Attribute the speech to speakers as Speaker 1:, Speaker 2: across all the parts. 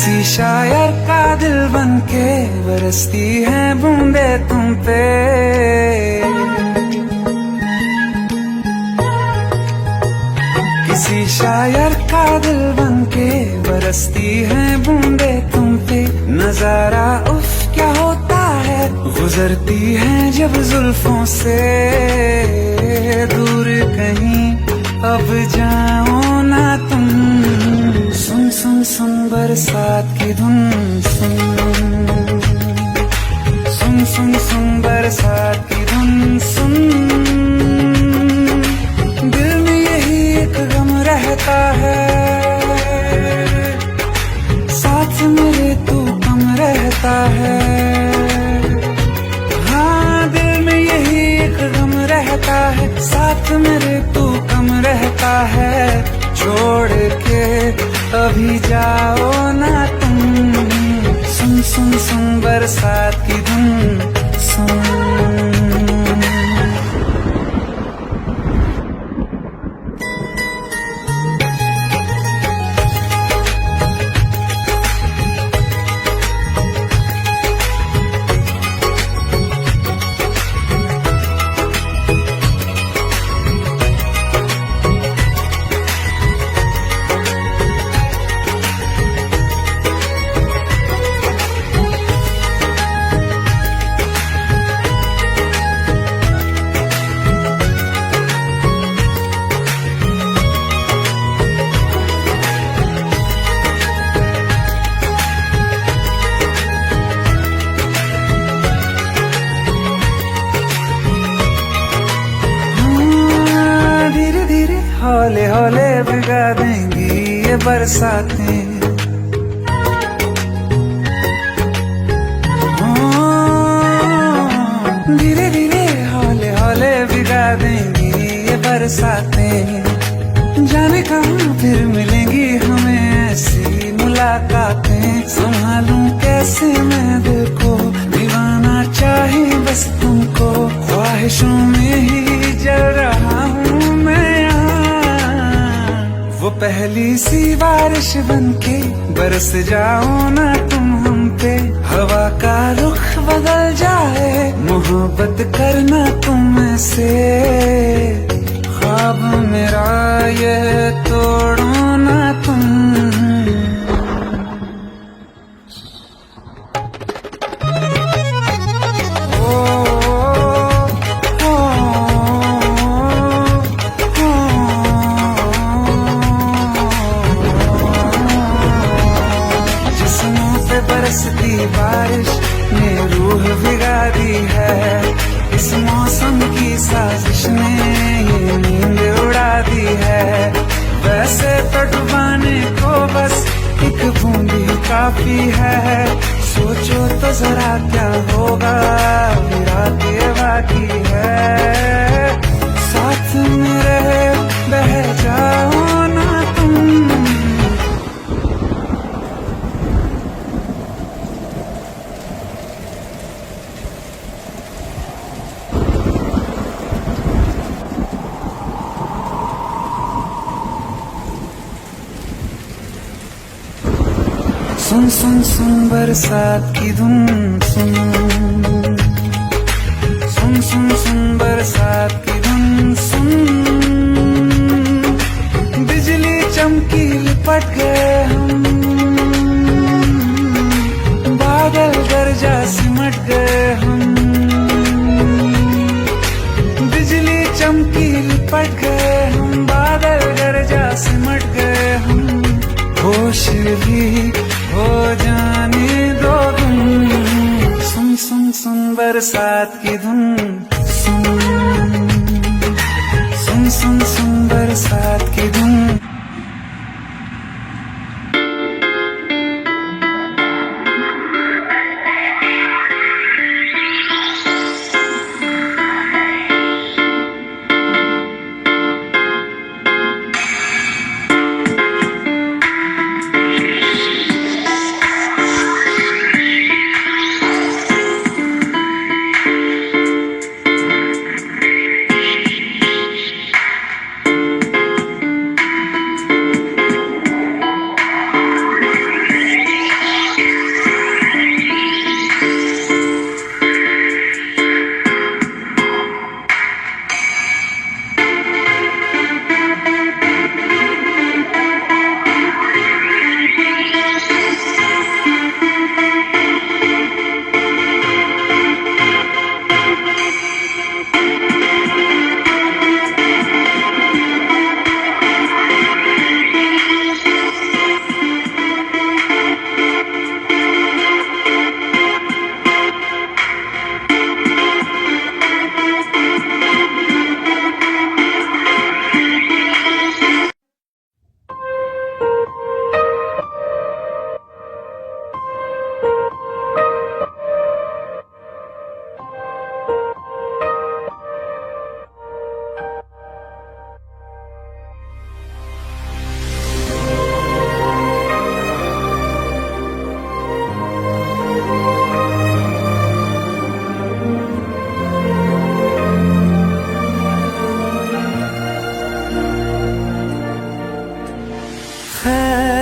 Speaker 1: किसी शायर का दिल बनके बरसती है बूंदे तुम पे। किसी शायर का दिल बनके बरसती है बूंदे तुम पे। नजारा उफ क्या होता है, गुजरती है जब जुल्फों से। दूर कहीं अब जाओ ना तुम, सुन सुन सुन बरसात की धुन। सुन सुन सुन सुन बरसात की धुन। सुन दिल में यही एक गम रहता है, साथ मेरे तू कम रहता है। हाँ दिल में यही एक गम रहता है, साथ मेरे तू कम रहता है। छोड़ के अभी जाओ ना तुम, सुन सुन सुन बरसात की धुन। सुन हौले हौले भिगा देंगी ये बरसातें। धीरे धीरे हौले हौले भिगा देंगी ये बरसातें। जाने कहाँ फिर मिलेंगी हमें ऐसी मुलाकातें। संभालूं कैसे मैं दिल को, दीवाना चाहे बस तुमको। ख्वाहिशों में ही जल रहा हूँ मैं। वो पहली सी बारिश बनके बरस जाओ ना तुम हम पे। हवा का रुख बदल जाए, मोहब्बत करना तुम से। ख्वाब मेरा ये तोड़ो ना तुम। बरसती बारिश ने रूह भिगा दी है। इस मौसम की साजिश ने ये नींद उड़ा दी है। वैसे तो डुबाने को बस एक बूंदी काफी है। सोचो तो जरा क्या होगा, रातें बाकी है। साथ मेरे बह जाओ ना तुम। सुन सुन सुन बरसात की धुन। सुन सुन सुन सुन बरसात की धुन। सुन बिजली चमकी लिपट गए हम, बादल गरजा सिमट गए हम। बिजली चमकी लिपट गए हम, बादल गरजा सिमट गए हम। होश भी हो जाने दो तुम, सुन सुन सुन बरसात की धुन। सुन सुन सुन सुन बरसात की धुन।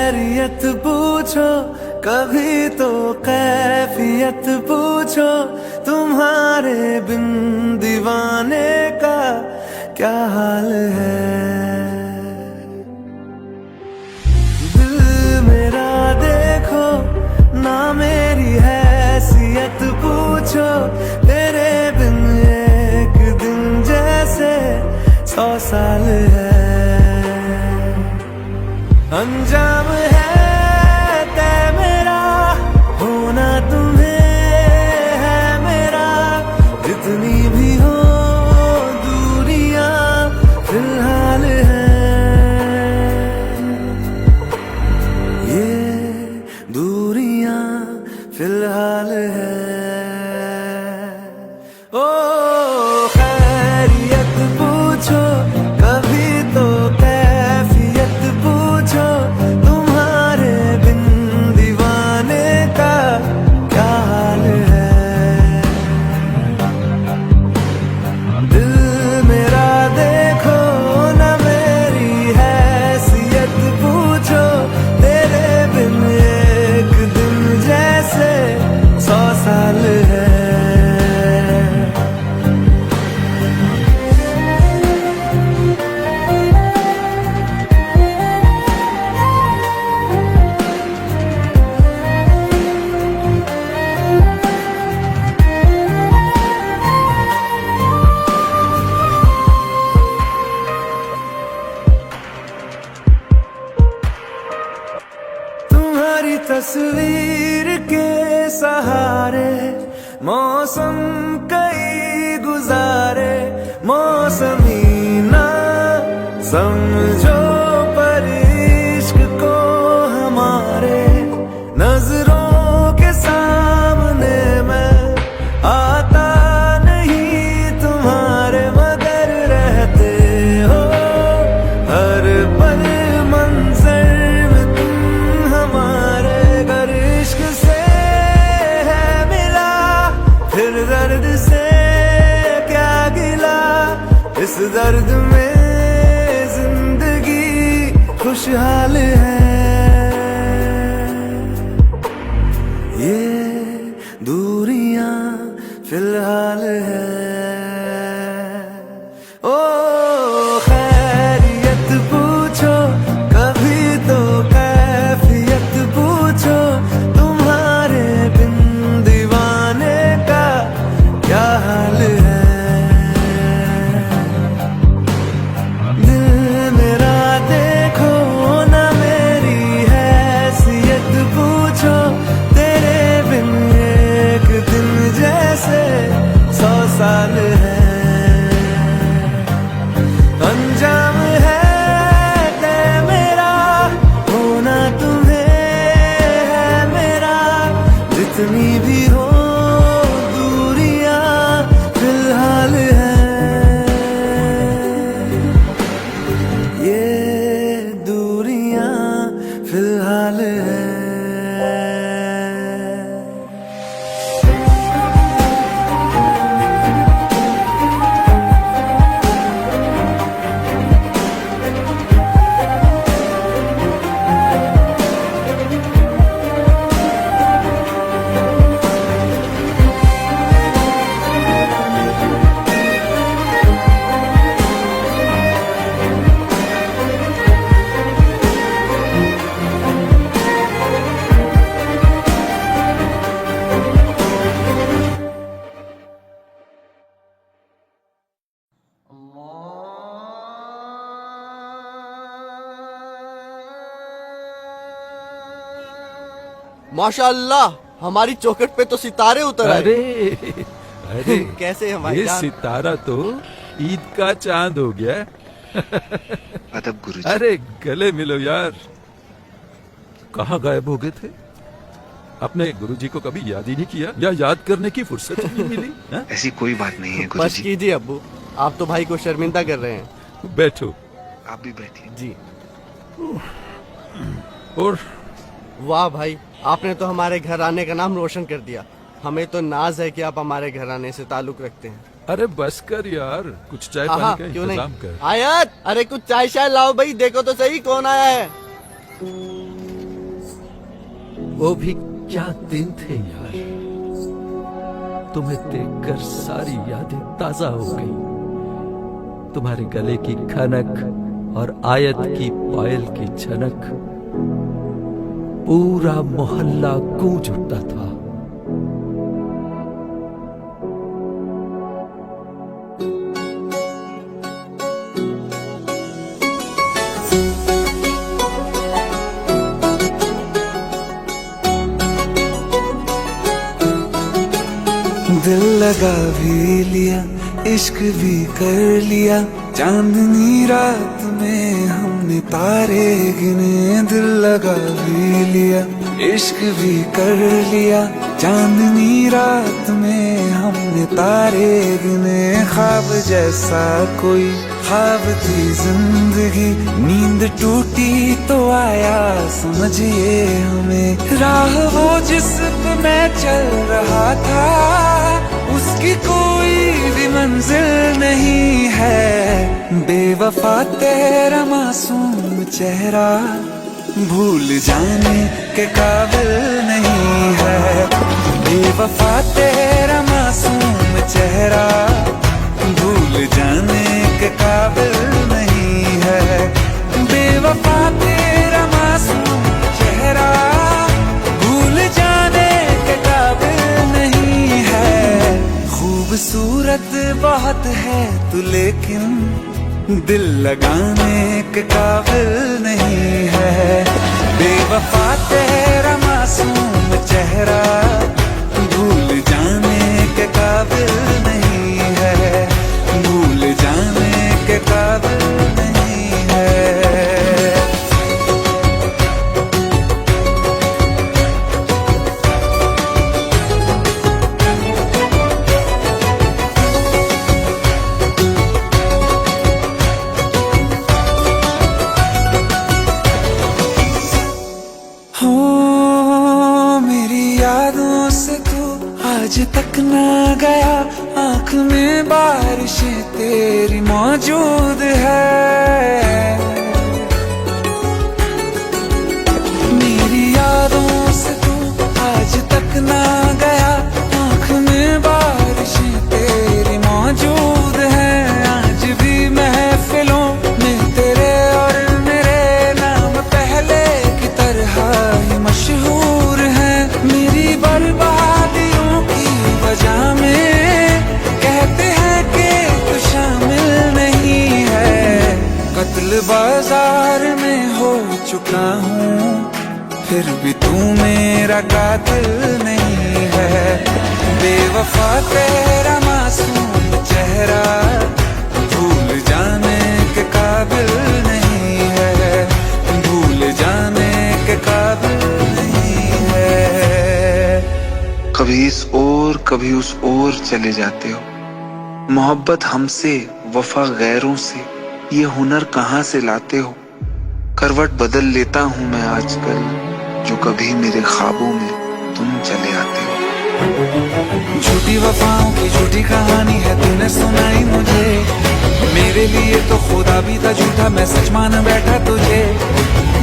Speaker 1: खैरियत पूछो, कभी तो कैफियत पूछो, तुम्हारे बिन दीवाने का क्या हाल है। दिल मेरा देखो ना, मेरी हैसियत पूछो, तेरे बिन एक दिन जैसे 100 साल है। अंजाम है तय मेरा, होना तुम्हें है मेरा, जितनी भी हो दूरियां फिलहाल है। ये दूरियां फिलहाल है। ओ खैरियत पूछो, कभी तो कैफियत पूछो, तुम्हारे बिन दीवाने का क्या हाल है। दिल मेरा देखो ना, मेरी हैसियत पूछो, तेरे बिन एक दिन जैसे 100 साल है। तुम्हारी तस्वीर के सहारे मौसम कई गुजारे, मौसमी ना समझो पर इश्क को हमारे, नजरों के सामने मैं आता नहीं तुम्हारे, मगर रहते हो हर पल मंजर में तुम हमारे। गर इश्क से है मिला, फिर दर्द से क्या गिला, इस दर्द में जिंदगी खुशहाल है। ये दूरियां फिलहाल है। ओ खैरियत पूछो, कभी तो कैफियत पूछो, तुम्हारे बिन दीवाने का क्या हाल है। दिल मेरा देखो ना, मेरी हैसियत पूछो, तेरे बिन एक दिन जैसे 100 साल है। अंजाम है तय मेरा, होना तुम्हें है मेरा, जितनी भी हो दूरियां फिलहाल है। ये दूरियां फिलहाल है।
Speaker 2: माशाअल्लाह, हमारी चौखट पे तो सितारे उतर आए।
Speaker 3: अरे अरे
Speaker 2: कैसे हमारे
Speaker 3: ये सितारा तो ईद का चांद हो गया।
Speaker 4: अदब गुरुजी।
Speaker 3: अरे गले मिलो यार, कहाँ गायब हो गए थे? अपने गुरुजी को कभी याद ही नहीं किया, या याद करने की फुर्सत ही नहीं मिली? हाँ?
Speaker 4: ऐसी कोई बात नहीं है
Speaker 2: बस
Speaker 4: गुरुजी।
Speaker 2: कीजिए अब्बू, आप तो भाई को शर्मिंदा कर रहे हैं।
Speaker 3: बैठो।
Speaker 4: आप भी बैठिए।
Speaker 2: जी।
Speaker 3: और
Speaker 2: वाह भाई, आपने तो हमारे घर आने का नाम रोशन कर दिया। हमें तो नाज है कि आप हमारे घर आने से ताल्लुक रखते हैं।
Speaker 3: अरे बस कर यार, कुछ चाय
Speaker 2: हाँ
Speaker 3: पानी का
Speaker 2: क्यों
Speaker 3: इंतजाम
Speaker 2: नहीं।
Speaker 3: कर।
Speaker 2: आयत, अरे कुछ चाय शाय लाओ भाई, देखो तो सही कौन आया है।
Speaker 3: वो भी क्या दिन थे यार। तुम्हें देखकर सारी यादें ताजा हो गई। तुम्हारे गले की खनक और आयत की पायल की झनक, पूरा मोहल्ला गूंज उठता था।
Speaker 1: दिल लगा भी लिया, इश्क भी कर लिया, चांदनी रात में हमने तारे गिने। दिल लगा भी लिया, इश्क भी कर लिया, चांदनी रात में हमने तारे गिने। ख्वाब जैसा कोई ख्वाब थी जिंदगी, नींद टूटी तो आया समझिए हमें। राह वो जिस पे मैं चल रहा था, उसकी कोई भी मंजिल नहीं है। बेवफा तेरा मासूम चेहरा भूल जाने के काबिल नहीं है। बेवफा तेरा मासूम चेहरा भूल जाने के काबिल नहीं है। बेवफा तेरा मासूम चेहरा भूल जाने के काबिल नहीं है। खूबसूरत बहुत है तू लेकिन दिल लगाने के काबिल नहीं है। बेवफा तेरा मासूम चेहरा भूल जाने के काबिल नहीं है। भूल जाने के काबिल नहीं है। आज तक ना गया, आँख में बारिशें तेरी मौजूद है। मेरी यादों से तू आज तक ना गया, आँख में बारिशें तेरी मौजूद है। आज भी महफिलों में तेरे और मेरे नाम पहले की तरह ही मशहूर है। मेरी बर्बादियों की वजह में कहते हैं कि तू शामिल नहीं है। कत्ल बाजार में हो चुका हूँ, फिर भी तू मेरा कातिल नहीं है। बेवफा तेरा मासूम चेहरा भूल जाने के काबिल नहीं है। भूल जाने के काबिल नहीं है।
Speaker 4: कभी इस ओर कभी उस ओर चले जाते हो। मोहब्बत हमसे, वफा गैरों से, ये हुनर कहाँ से लाते हो। करवट बदल लेता हूँ मैं आजकल, जो कभी मेरे ख्वाबों में तुम चले आते हो।
Speaker 1: झूठी वफाओं की झूठी कहानी है तूने सुनाई मुझे। मेरे लिए तो खुदा भी था झूठा, मैं सच मान बैठा तुझे।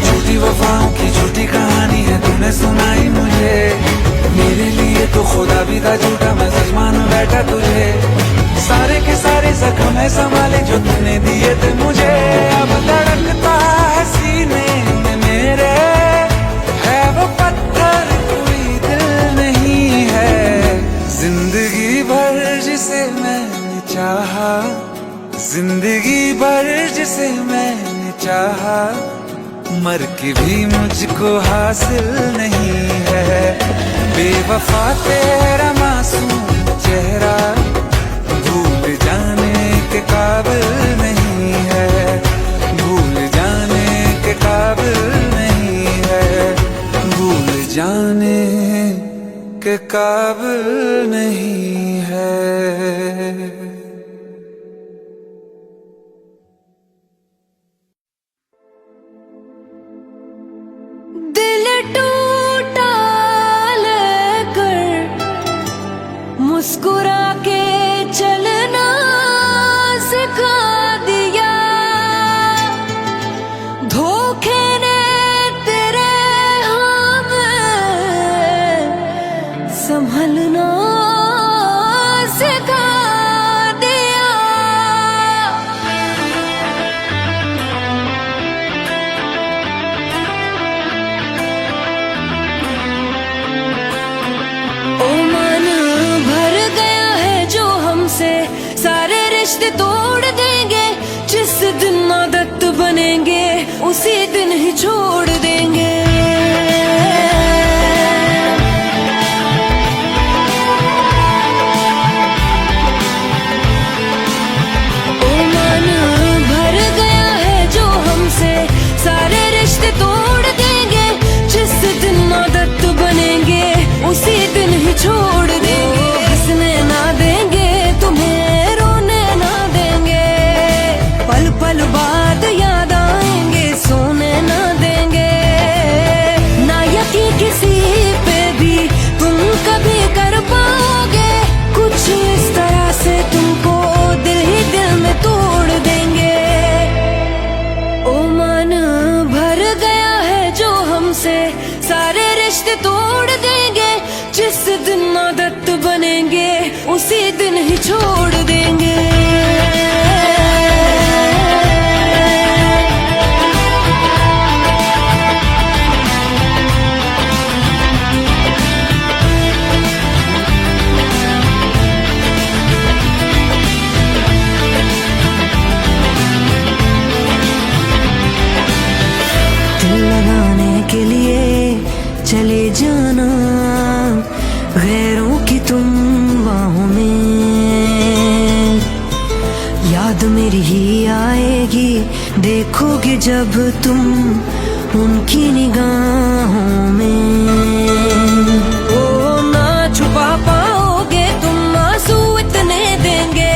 Speaker 1: झूठी वफाओं की झूठी कहानी है तूने सुनाई मुझे। मेरे लिए तो खुदा भी था झूठा, मैं सच मान बैठा तुझे। सारे के सारे जख्म है संभाले जो तूने दिए थे मुझे। अब धड़कता है सीने में मेरे, है वो पत्थर कोई दिल नहीं है। जिंदगी भर जिसे मैंने चाहा, जिंदगी भर जिसे मैंने चाहा, मर के भी मुझको हासिल नहीं है। बेवफा तेरा मासूम चेहरा भूल जाने के काबिल नहीं है। भूल जाने के काबिल नहीं है। भूल जाने के काबिल नहीं है।
Speaker 5: दिल टूटा लेकर मुस्कुरा के चलना सिखा दिया। रिश्ते तोड़ देंगे, जिस दिन आदत बनेंगे उसी दिन ही छोड़ देंगे। ओ मन भर गया है जो हमसे, सारे रिश्ते तोड़ देंगे, जिस दिन आदत बनेंगे उसी दिन ही छोड़ देंगे। हंसने ना देंगे तुम्हें, रोने ना देंगे, पल पल बाद याद आएंगे, सोने ना देंगे। ना यकीन किसी पे भी तुम कभी कर पाओगे, कुछ इस तरह से तुमको दिल ही दिल में तोड़ देंगे। ओ मन भर गया है जो हमसे, सारे रिश्ते तोड़ देंगे, जिस दिन आदत बनेंगे उसी दिन ही छोड़ देंगे। दिल लगाने के लिए चले जाना गैरों की तुम बाहों में, याद मेरी ही आएगी देखोगे जब तुम उनकी निगाहों में। ओ ना छुपा पाओगे तुम आंसू इतने देंगे,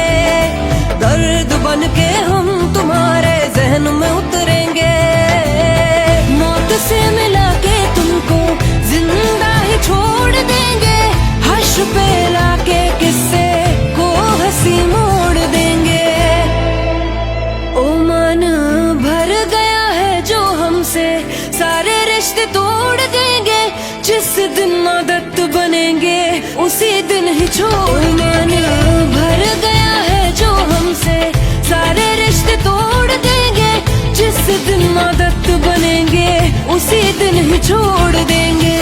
Speaker 5: दर्द बन के हम तुम्हारे जहन में उतरेंगे। मौत से मिला के तुमको जिंदा ही छोड़ देंगे, हर्ष पे लाके किस्से को हंसी मोड़ देंगे। ओ मन भर गया है जो हमसे, सारे रिश्ते तोड़ देंगे, जिस दिन आदत बनेंगे उसी दिन ही छोड़। मन भर गया है जो हमसे, सारे रिश्ते तोड़ देंगे, जिस दिन आदत बनेंगे उसी दिन ही छोड़ देंगे।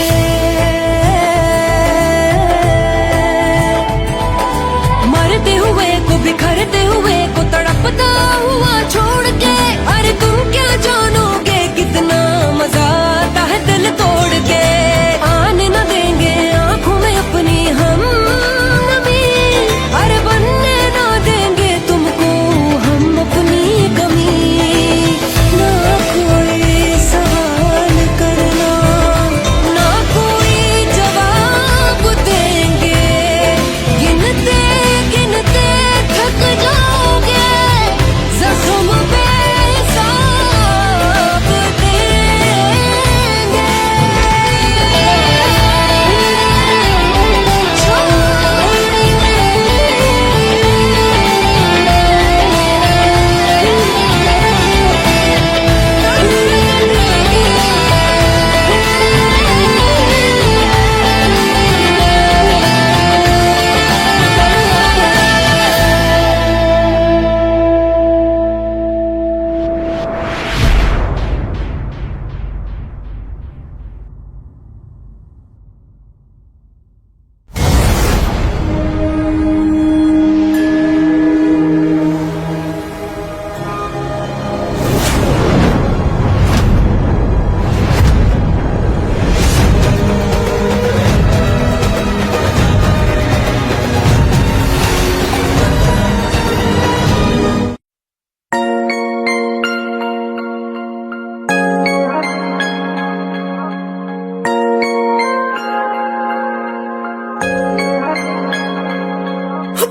Speaker 5: मरते हुए को बिखरते हुए को तड़पता हुआ छोड़ के, अरे तुम क्या जानोगे कितना मजा आता है दिल तोड़ के। आने न देंगे आंखों में अपनी हम नमी, अरे बनने ना देंगे तुमको हम अपनी कमी। ना कोई सवाल करना, ना कोई जवाब देंगे, गिनते गिनते थक जाओगे, जख्म पे हिसाब देंगे।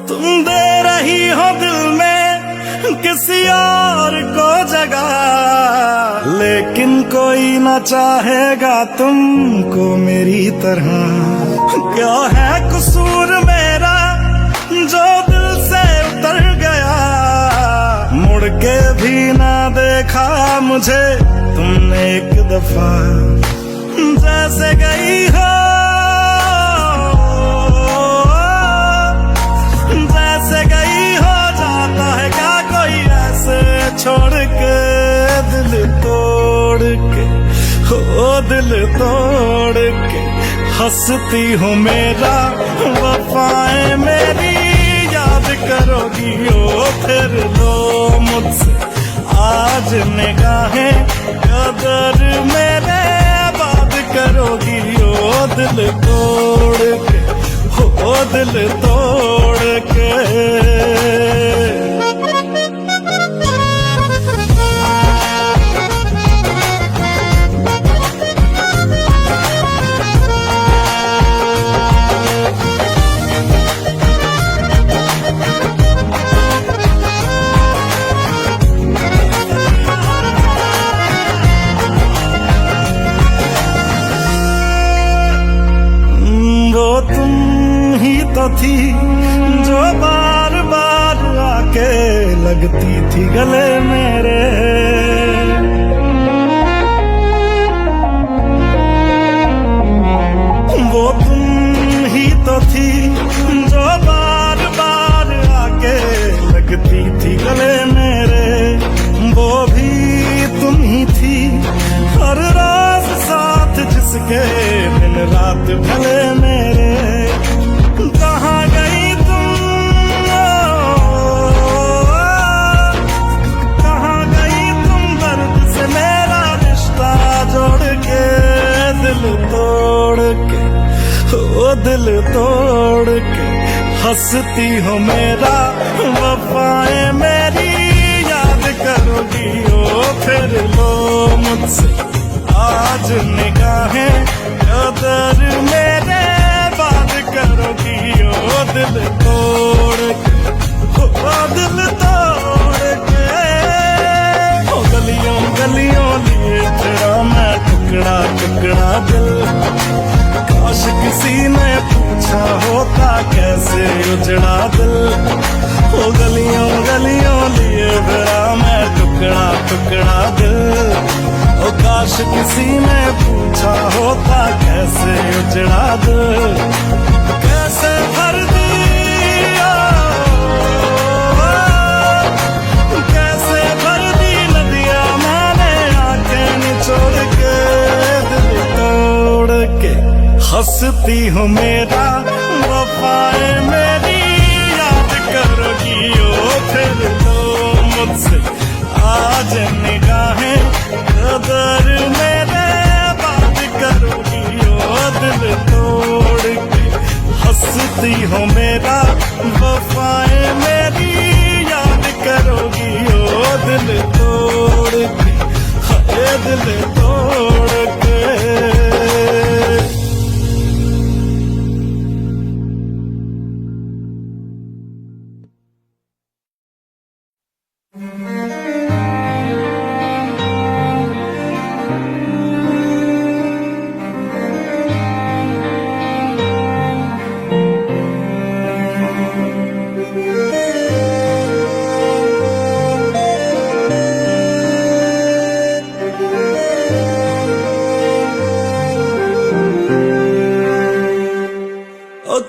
Speaker 6: तुम दे रही हो दिल में किसी और को जगह, लेकिन कोई ना चाहेगा तुमको मेरी तरह। क्या है कसूर मेरा जो दिल से उतर गया, मुड़ के भी ना देखा मुझे तुमने एक दफा। जैसे गई हो छोड़ के दिल तोड़ के, हो दिल तोड़ के हंसती हूँ मेरा वफाएं मेरी याद करोगी ओ फिर लो मुझसे आज निगाहें, कदर मेरे बात करोगी ओ दिल तोड़ के, ओ दिल तोड़ के। तो थी जो बार बार आके लगती थी गले मेरे, वो तुम ही तो थी जो बार बार आके लगती थी गले मेरे, वो भी तुम ही थी हर रोज साथ जिसके दिन रात भले मेरे। कहाँ गई तुम, कहाँ गई तुम दर्द से मेरा रिश्ता जोड़ के, दिल तोड़ के, ओ दिल तोड़ के। हंसती हो मेरा वफाएं मेरी याद करोगी ओ फिर लो मुझसे आज निगाहें, कदर मेरे बात करोगी ओ दिल तोड़ के, ओ दिल तोड़ के। ओ गलियों गलियों लिए तेरा मैं टुकड़ा टुकड़ा दिल, काश किसी ने पूछा होता कैसे उजड़ा दिल। ओ गलियों गलियों लिए तेरा मैं टुकड़ा टुकड़ा दिल, ओ काश किसी ने पूछा होता कैसे उजड़ा दिल, कैसे भर दिया, कैसे भर दी नदियां मैंने आंखें निचोड़ के, दिल तोड़ के। हंसती हूँ मेरा वफाएं मेरी याद करोगी ओ फिर लो मुझसे आज निगाहें, कदर मेरे बात करोगी ओ दिल तोड़ के। हंसती हो मेरा वफाएं मेरी याद करोगी ओ दिल तोड़ के, हाय दिल तोड़ के।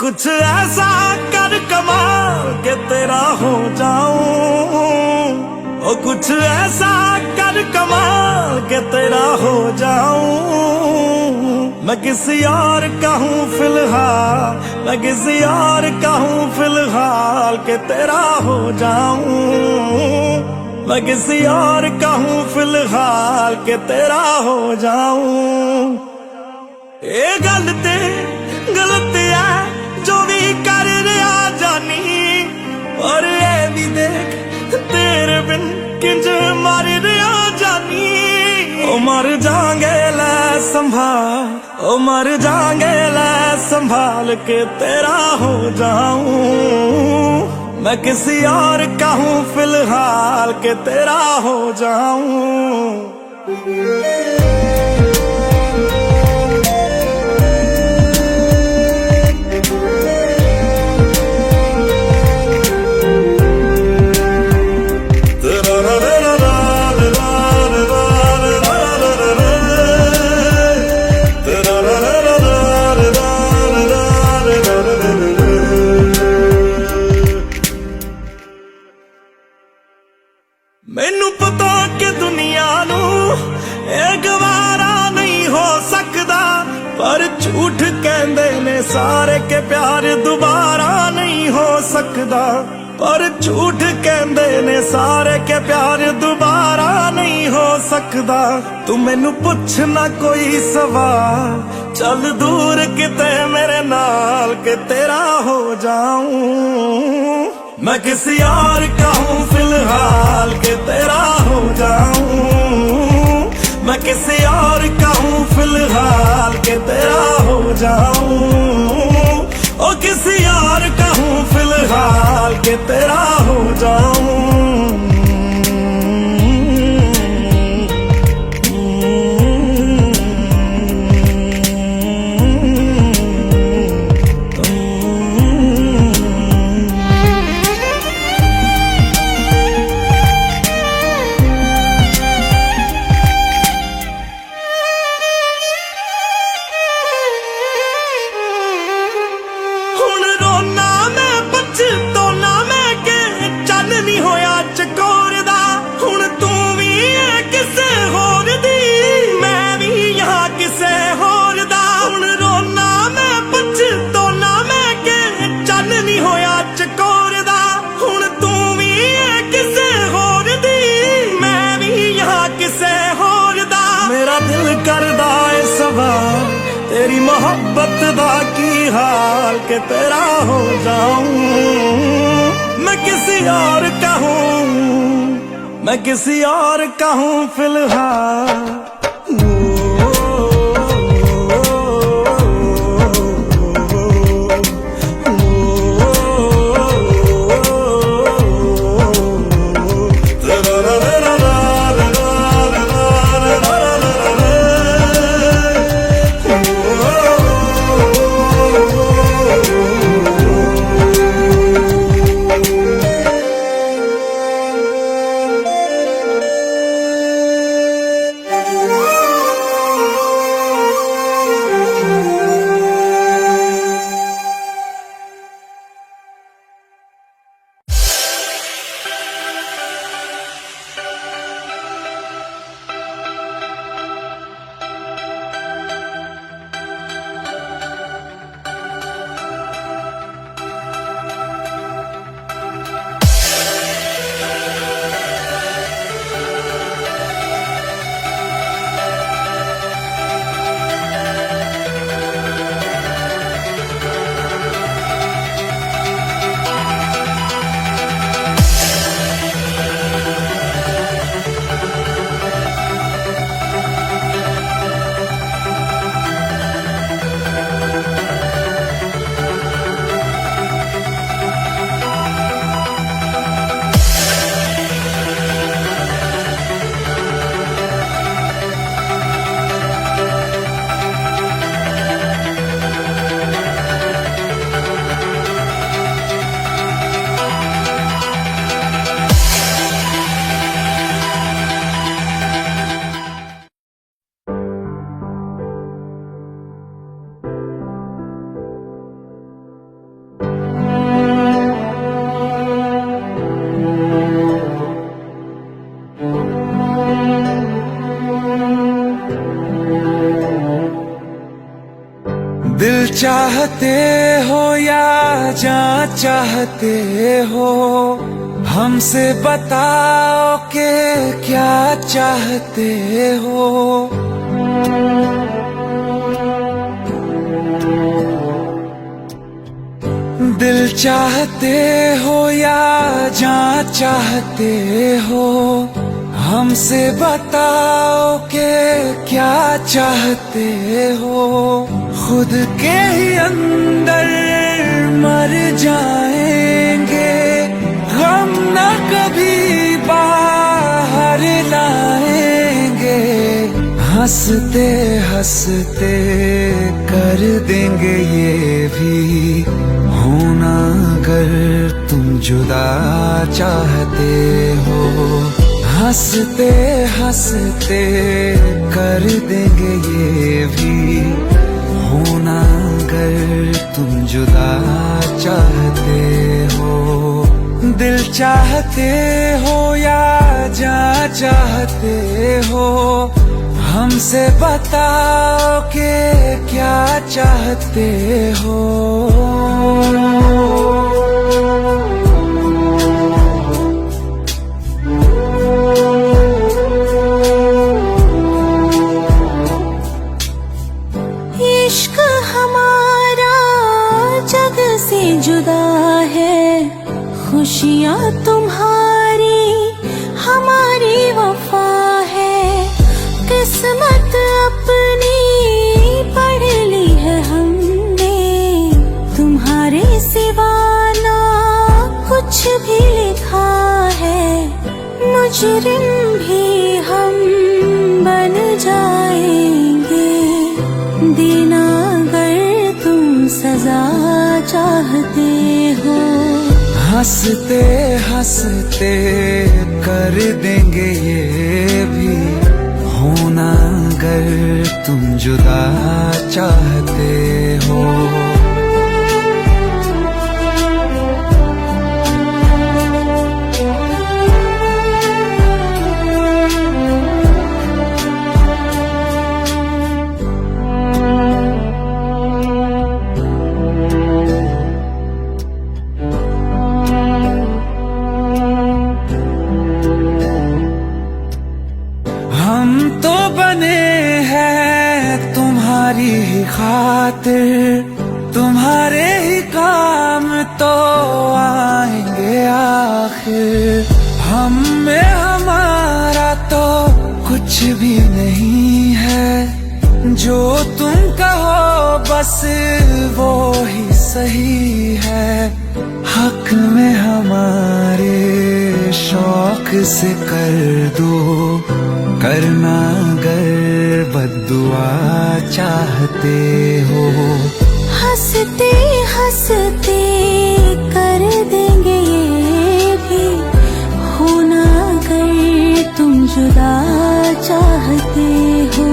Speaker 6: कुछ ऐसा कर कमाल के तेरा हो जाऊं, ओ कुछ ऐसा कर कमाल के तेरा हो जाऊं। मैं किसी और का हूँ फिलहाल, मैं किसी और का हूँ फिलहाल के तेरा हो जाऊं। मैं किसी और का हूँ फिलहाल के तेरा हो जाऊं। ये गलती गलती है जो भी कर रहा जानी, और ये भी देख तेरे बिन किंज मर रहा जानी। ओ मर जाएंगे ले संभाल, ओ मर जाएंगे ले संभाल के तेरा हो जाऊं। मैं किसी और का हूँ फिलहाल के तेरा हो जाऊं। मैनू पता कि दुनिया नू ये गवारा नहीं हो सकदा, पर झूठ कहंदे ने सारे के प्यार दोबारा नहीं हो सकदा। पर झूठ कहंदे ने सारे के प्यार दोबारा नहीं हो सकदा। तू मैनू पुछ ना कोई सवाल, चल दूर किते मेरे नाल के तेरा हो जाऊं। मैं किसी और का हूँ फिलहाल के तेरा हो जाऊं। मैं किसी और का हूँ फिलहाल के तेरा हो जाऊं। ओ किसी और का हूँ फिलहाल के तेरा हो जाऊं। तेरी मोहब्बत दा की हाल के तेरा हो जाऊं। मैं किसी और का हूं, मैं किसी और का हूं फिलहाल।
Speaker 1: दिल चाहते हो या जान चाहते हो, हमसे बताओ कि क्या चाहते हो। दिल चाहते हो या जान चाहते हो, हमसे बताओ कि क्या चाहते हो। खुद के ही अंदर मर जाएंगे, गम न कभी बाहर लाएंगे। हंसते हंसते कर देंगे ये भी होना अगर तुम जुदा चाहते हो। हंसते हंसते कर देंगे ये भी होना अगर तुम जुदा चाहते हो। दिल चाहते हो या जान चाहते हो, हमसे बताओ कि क्या चाहते हो।
Speaker 5: खुशियाँ तुम्हारी हमारी वफा है, किस्मत अपनी पढ़ ली है हमने, तुम्हारे सिवा ना कुछ भी लिखा है, मुजरिम भी हम बन जाएंगे, देना अगर तुम सजा चाहते हो।
Speaker 1: हंसते हंसते कर देंगे ये भी, होना अगर तुम जुदा चाहते हो। हम तो बने हैं तुम्हारी ही खातिर, तुम्हारे ही काम तो आएंगे आखिर, हम में हमारा तो कुछ भी नहीं है, जो तुम कहो बस वो ही सही है, हक में हमारे शौक से कर दो, करना अगर बद्दुआ चाहते हो।
Speaker 5: हंसते हंसते कर देंगे ये भी, होना अगर तुम जुदा चाहते हो।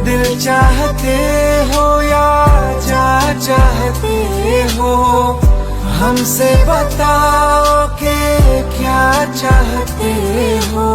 Speaker 1: दिल चाहते हो या जा चाहते हो, हमसे बताओ कि क्या चाहते हो।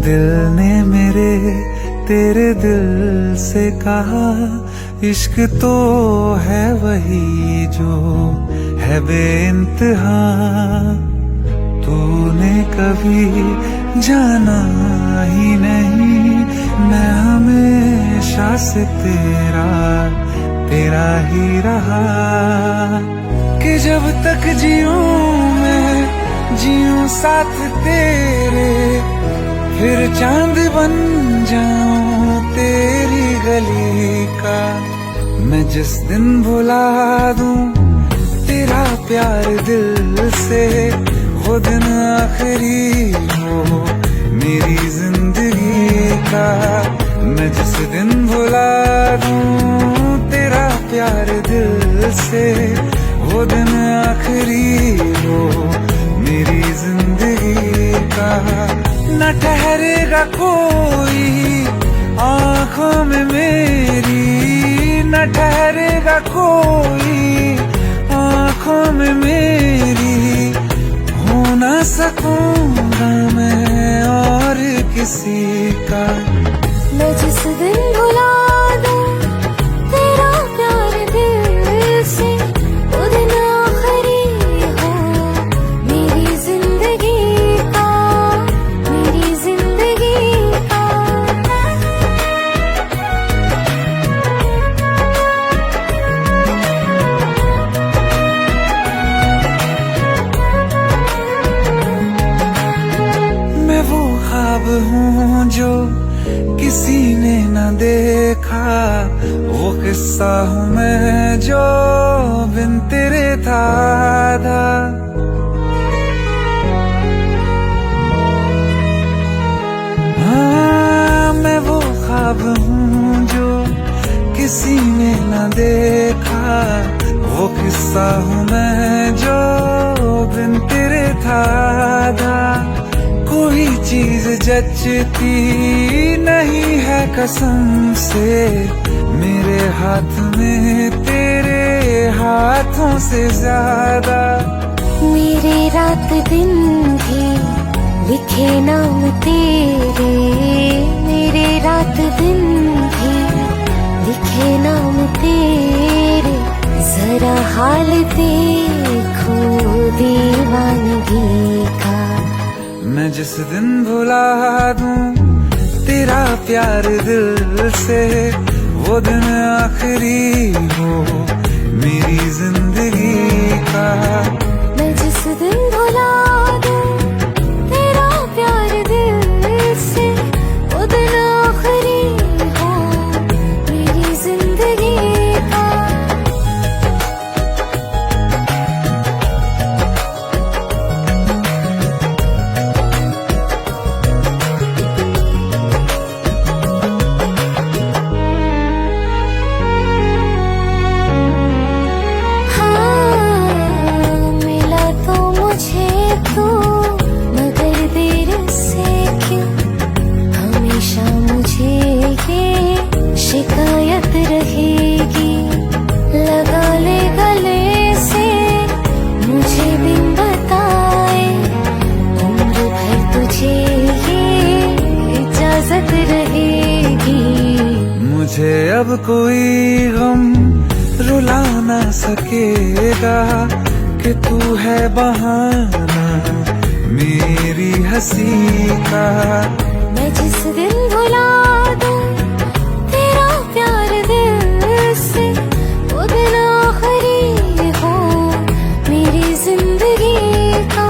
Speaker 1: दिल ने मेरे तेरे दिल से कहा, इश्क तो है वही जो है बेइंतहा, तूने कभी जाना ही नहीं, मैं हमेशा से तेरा ही रहा, कि जब तक जीऊं मैं जीऊं साथ तेरे, फिर चांद बन जाऊं तेरी गली का, मैं जिस दिन भुला दूं तेरा प्यार दिल से, वो दिन आखिरी हो मेरी जिंदगी का, मैं जिस दिन भुला दूं तेरा प्यार दिल से, वो दिन आखिरी हो मेरी जिंदगी का। न ठहरेगा कोई आँखों में मेरी, न ठहरेगा कोई आँखों में मेरी, हो न सकूंगा मैं और किसी का।
Speaker 5: मैं जिस दिन भुला दूं तेरा प्यार दिल से, वो दिन आखिरी हो मेरी जिंदगी का, मेरी जिंदगी का।
Speaker 1: मैं वो ख्वाब हूँ जो किसी ने न देखा, वो किस्सा हूँ मैं जो बिन तेरे था आधा। हाँ, मैं वो ख्वाब हूँ जो किसी ने न देखा, वो किस्सा हूँ मैं जचती नहीं है कसम से मेरे हाथ में तेरे हाथों से ज्यादा।
Speaker 7: मेरे रात दिन भी लिखे नाम तेरे, मेरे रात दिन भी लिखे नाम तेरे। जरा हाल देखो दीवानगी का।
Speaker 1: मैं जिस दिन भुला दूं तेरा प्यार दिल से, वो दिन आखिरी हो मेरी जिंदगी का।
Speaker 7: मैं जिस दिन भुला दूं तेरा प्यार दिल से, वो दिन आखिरी हो मेरी जिंदगी का। शिकायत रहेगी लगा ले गले से, मुझे बिन बताए उम्र भर तुझे ये इजाजत रहेगी।
Speaker 1: मुझे अब कोई गम रुला ना सकेगा कि तू है बहाना मेरी हंसी का।
Speaker 7: मैं जिस दिन भुला दूं तेरा प्यार दिल से, वो दिन आखिरी हो मेरी जिंदगी का।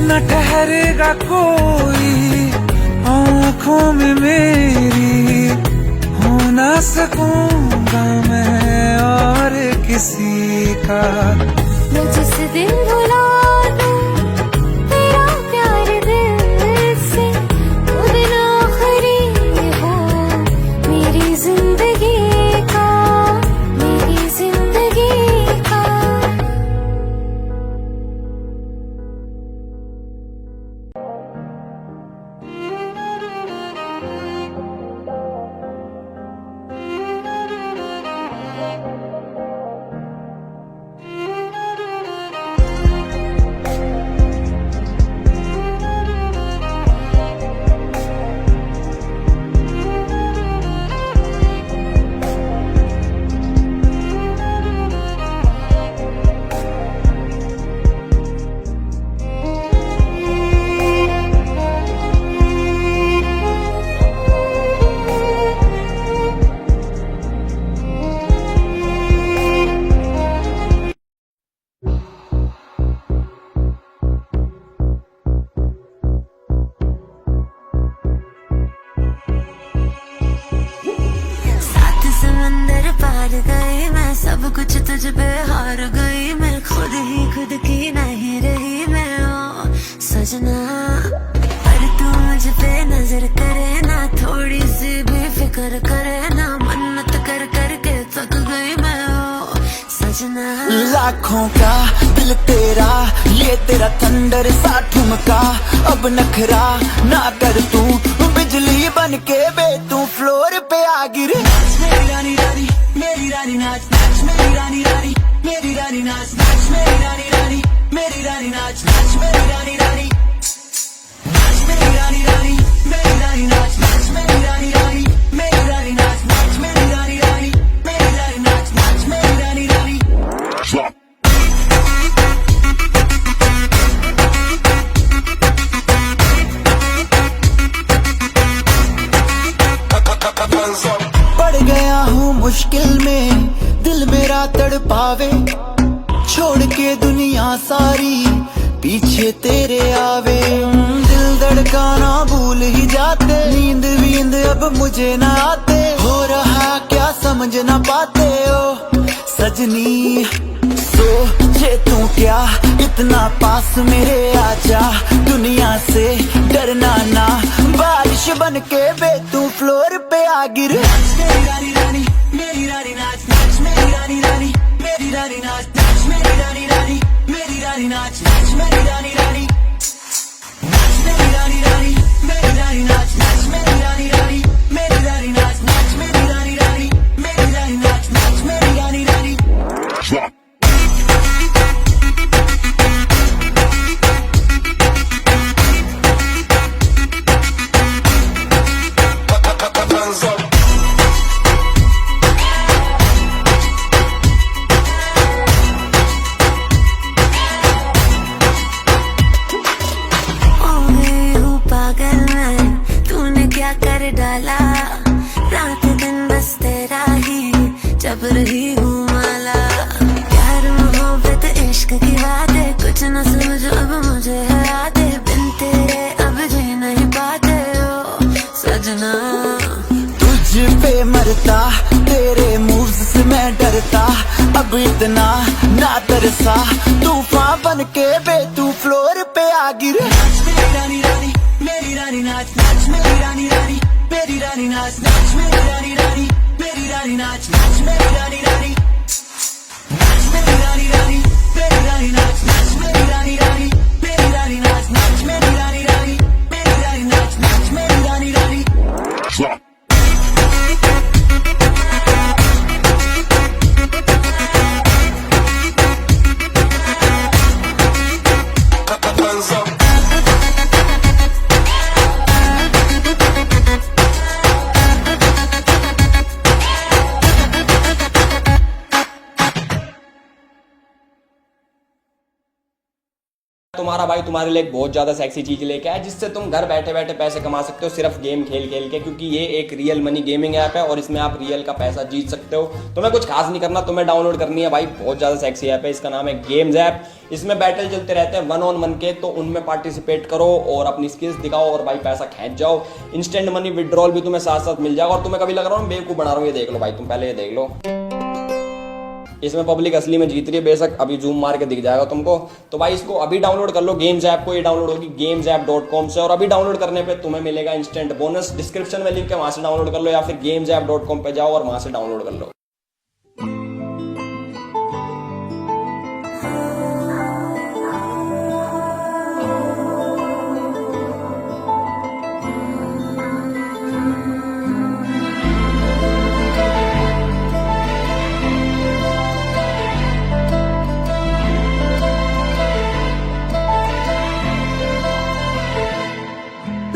Speaker 1: न ठहरेगा कोई आँखों में मेरी, हो ना सकूंगा मैं और किसी का।
Speaker 7: मैं जिस दिन भुला दूं तेरा प्यार दिल से, वो दिन आखिरी हो मेरी जिंदगी का, मेरी जिंदगी का। सब कुछ तुझ पे हार गई मैं, खुद ही खुद की नहीं रही मैं ओ सजना। पर तू मुझ पे नजर करे ना, थोड़ी सी भी फिक्र करे ना, मन्नत कर करके थक गई मैं ओ सजना।
Speaker 8: लाखों का दिल तेरा, ये तेरा थंडर सा ठुमका, अब नखरा ना कर तू, बिजली बन के बे तू फ्लोर पे आ गिरे। मेरी रानी रानी मेरी रानी नाच नाच, मेरी रानी रानी मेरी रानी नाच नाच, मेरी रानी रानी मेरी रानी नाच नाच, मेरी रानी रानी नाच, मेरी रानी रानी मेरी रानी नाच नाच, मेरी रानी रानी मेरी रानी नाच नाच, मेरी रानी रानी मेरी रानी नाच नाच, मेरी रानी रानी। पड़ गया हूँ मुश्किल में, दिल मेरा तड़पावे, छोड़ के दुनिया सारी पीछे तेरे आवे। दिल धड़काना भूल ही जाते, नींद वींद अब मुझे ना आते, हो रहा क्या समझ ना पाते ओ सजनी। सोचे तू क्या इतना पास मेरे आजा, दुनिया से डरना ना, बारिश बन के बे तू फ्लोर पे आ गिर। मेरी रानी रानी मेरी रानी नाच नाच, मेरी रानी रानी मेरी रानी नाच नाच, मेरी रानी रानी मेरी रानी नाच नाच, मेरी रानी रानी नाच, मेरी रानी रानी मेरी रानी नाच नाच मेरी रानी रानी मेरी रानी नाच नाच मेरी रानी रानी मेरी रानी नाच नाच मेरी रानी रानी
Speaker 7: हो गई हूँ पागल मैं, तूने क्या कर डाला। रात दिन बस तेरा ही जब रही हूँ माला। प्यार मोहब्बत इश्क की बातें कुछ न समझो अब मुझे है यादें। बिन तेरे अब जी नहीं पाते हो सजना।
Speaker 8: तुझ पे मरता तेरे मूव्स से मैं डरता। अब इतना ना तरसा तूफान बन के बे तू फ्लोर पे आ गिरे। नाच मेरी रानी रानी मेरी रानी नाच नाच मेरी रानी रानी मेरी रानी नाच नाच मेरी रानी रानी मेरी रानी नाच नाच मेरी रानी रानी नाच मेरी रानी रानी मेरी रानी नाच नाच मेरी रानी रानी मेरी रानी नाच नाच मेरी रानी रानी मेरी रानी नाच नाच मेरी रानी रानी।
Speaker 9: तुम्हारा भाई तुम्हारे लिए एक बहुत ज्यादा सेक्सी चीज लेके आया जिससे तुम घर बैठे बैठे पैसे कमा सकते हो सिर्फ गेम खेल खेल के। क्योंकि ये एक रियल मनी गेमिंग ऐप है और इसमें आप रियल का पैसा जीत सकते हो। तुम्हें कुछ खास नहीं करना, तुम्हें डाउनलोड करनी है भाई बहुत ज्यादा सेक्सी ऐप है। इसका नाम है गेम्स ऐप। इसमें बैटल चलते रहते हैं 1-on-1 के, तो उनमें पार्टिसिपेट करो और अपनी स्किल्स दिखाओ और भाई पैसा खींच जाओ। इंस्टेंट मनी विड्रॉल भी तुम्हें साथ साथ मिल जाएगा। और तुम्हें कभी लग रहा हो बेवकूफ बना रहा हूँ, ये देख लो भाई, तुम पहले ये देख लो। इसमें पब्लिक असली में जीत रही है, बेशक अभी जूम मार के दिख जाएगा तुमको। तो भाई इसको अभी डाउनलोड कर लो गेम्स ऐप को। ये डाउनलोड होगी gamesapp.com से और अभी डाउनलोड करने पे तुम्हें मिलेगा इंस्टेंट बोनस। डिस्क्रिप्शन में लिंक है, वहां से डाउनलोड कर लो या फिर gamesapp.com पे जाओ और वहां से डाउनलोड कर लो।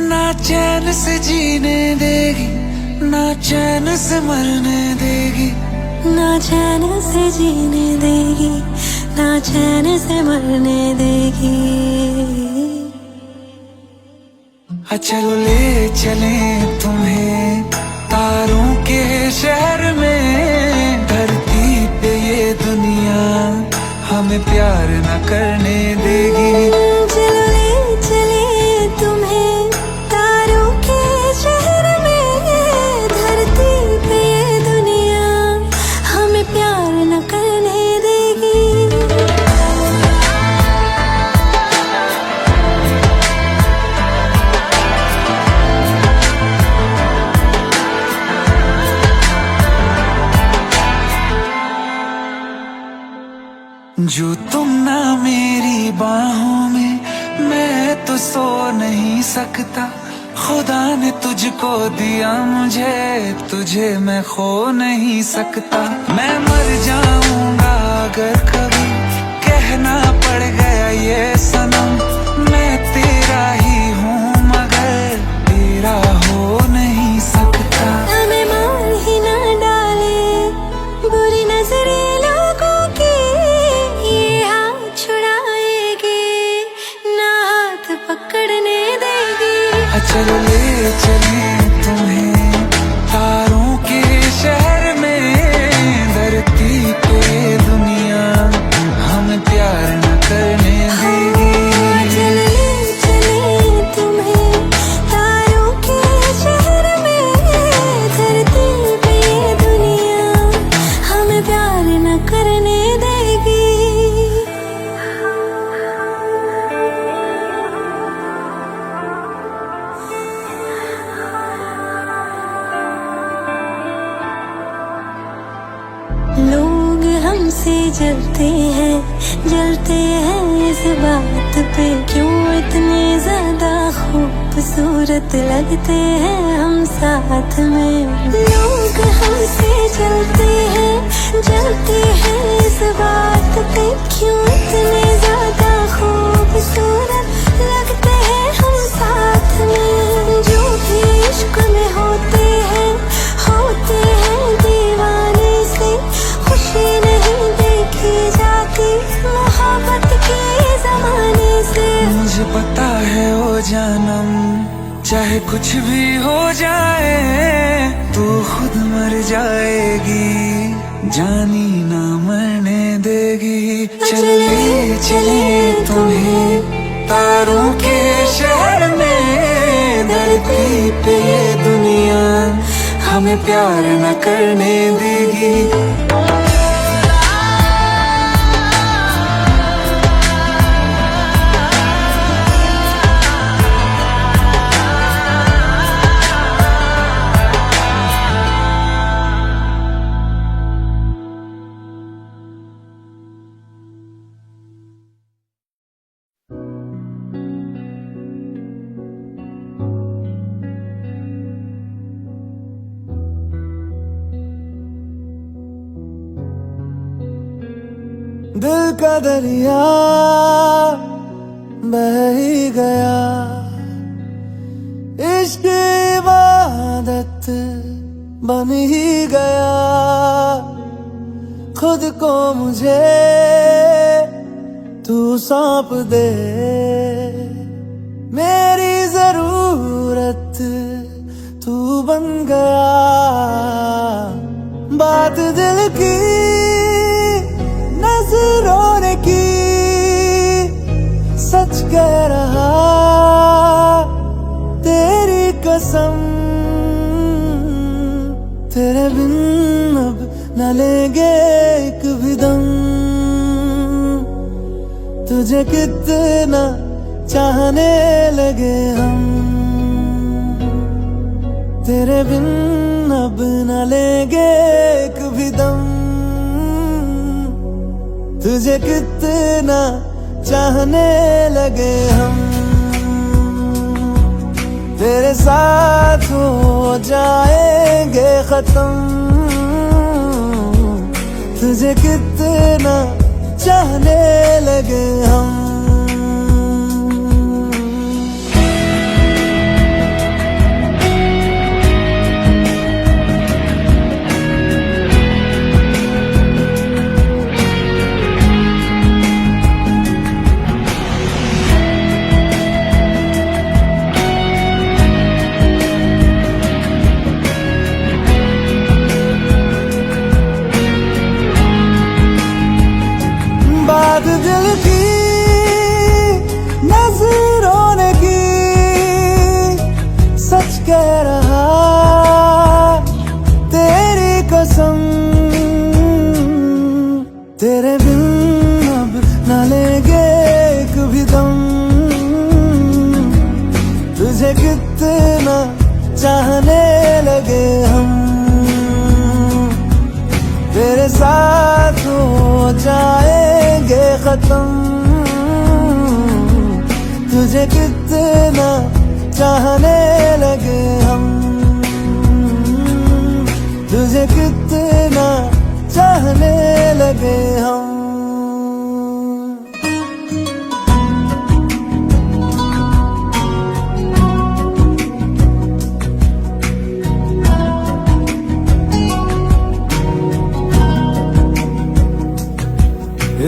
Speaker 1: ना चैन से जीने देगी ना चैन से मरने देगी।
Speaker 7: ना चैन से जीने देगी ना चैन से मरने देगी।
Speaker 1: चलो ले चले तुम्हें तारों के शहर में। धरती पे ये दुनिया हमें प्यार न करने देगी।
Speaker 7: चलो ले चले तुम्हें तारों के शहर में। धरती पे ये दुनिया हमें प्यार न करने देगी।
Speaker 1: जो तुम ना मेरी बाहों में मैं तो सो नहीं सकता। खुदा ने तुझको दिया मुझे तुझे मैं खो नहीं सकता। मैं मर जाऊंगा अगर कभी कहना पड़ गया ये सनम। मैं तेरा ही हूँ मगर तेरा हो नहीं सकता।
Speaker 7: हमें मार ही ना डाले बुरी नजरे लोगों की। ये हाथ छुड़ाएगी ना हाथ पकड़ने देगी।
Speaker 1: चलो ले चले तुम्हें तारों के शहर में। धरती पे दुनिया हमें प्यार न करने देगी।
Speaker 7: चलो ले हमसे जलते हैं इस बात पे, क्यों इतने ज्यादा खूबसूरत लगते हैं हम साथ में। लोग हमसे जलते हैं इस बात पे, क्यों इतने ज्यादा खूबसूरत लगते हैं हम साथ में। जो भी इश्क में होते हैं दीवाने से, खुशी नहीं देखी जाती मोहब्बत के जमाने से।
Speaker 1: मुझे पता है ओ जानम, चाहे कुछ भी हो जाए तू खुद मर जाएगी, जानी ना मरने देगी। चले चले तुम्हें तारों के शहर में, धरती पे दुनिया हमें प्यार न करने देगी। दिल का दरिया बह ही गया, इश्क इबादत बन ही गया। खुद को मुझे तू सौंप दे, मेरी जरूरत तू बन गया। बात दिल की नजरों ने की, सच कह रहा तेरी कसम। तेरे बिन अब न लेंगे एक भी दम, तुझे कितना चाहने लगे हम। तेरे बिन अब न लेंगे एक भी दम, तुझे कितना चाहने लगे हम। तेरे साथ हो जाएंगे खत्म, तुझे कितना चाहने लगे हम। बात दिल की नजरों ने की, सच कह रहा तेरी कसम। तेरे बिन अब न लेंगे एक भी दम, तुझे कितना चाहने लगे हम। तेरे साथ हो जाएंगे खत्म, तुझे कितना चाहने लगे हम। तुझे कितना चाहने लगे हम।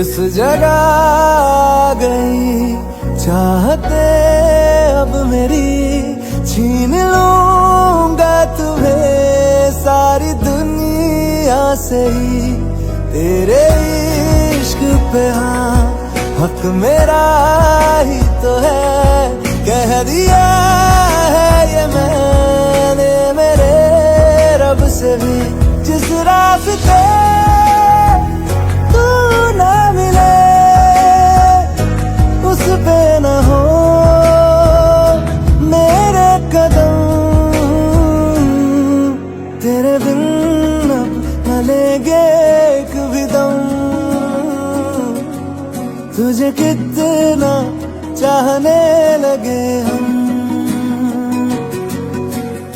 Speaker 1: इस जगह आ गई चाहते अब मेरी, छीन लूंगा तुम्हें सारी दुनिया से ही। तेरे इश्क पे हाँ हक मेरा ही तो है, कह दिया है ये मैंने मेरे रब से भी। जिस रास्ते उस पे न हो मेरे कदम, तेरे बिन अब न लेंगे एक भी दम।
Speaker 8: तुझे कितना चाहने लगे हम,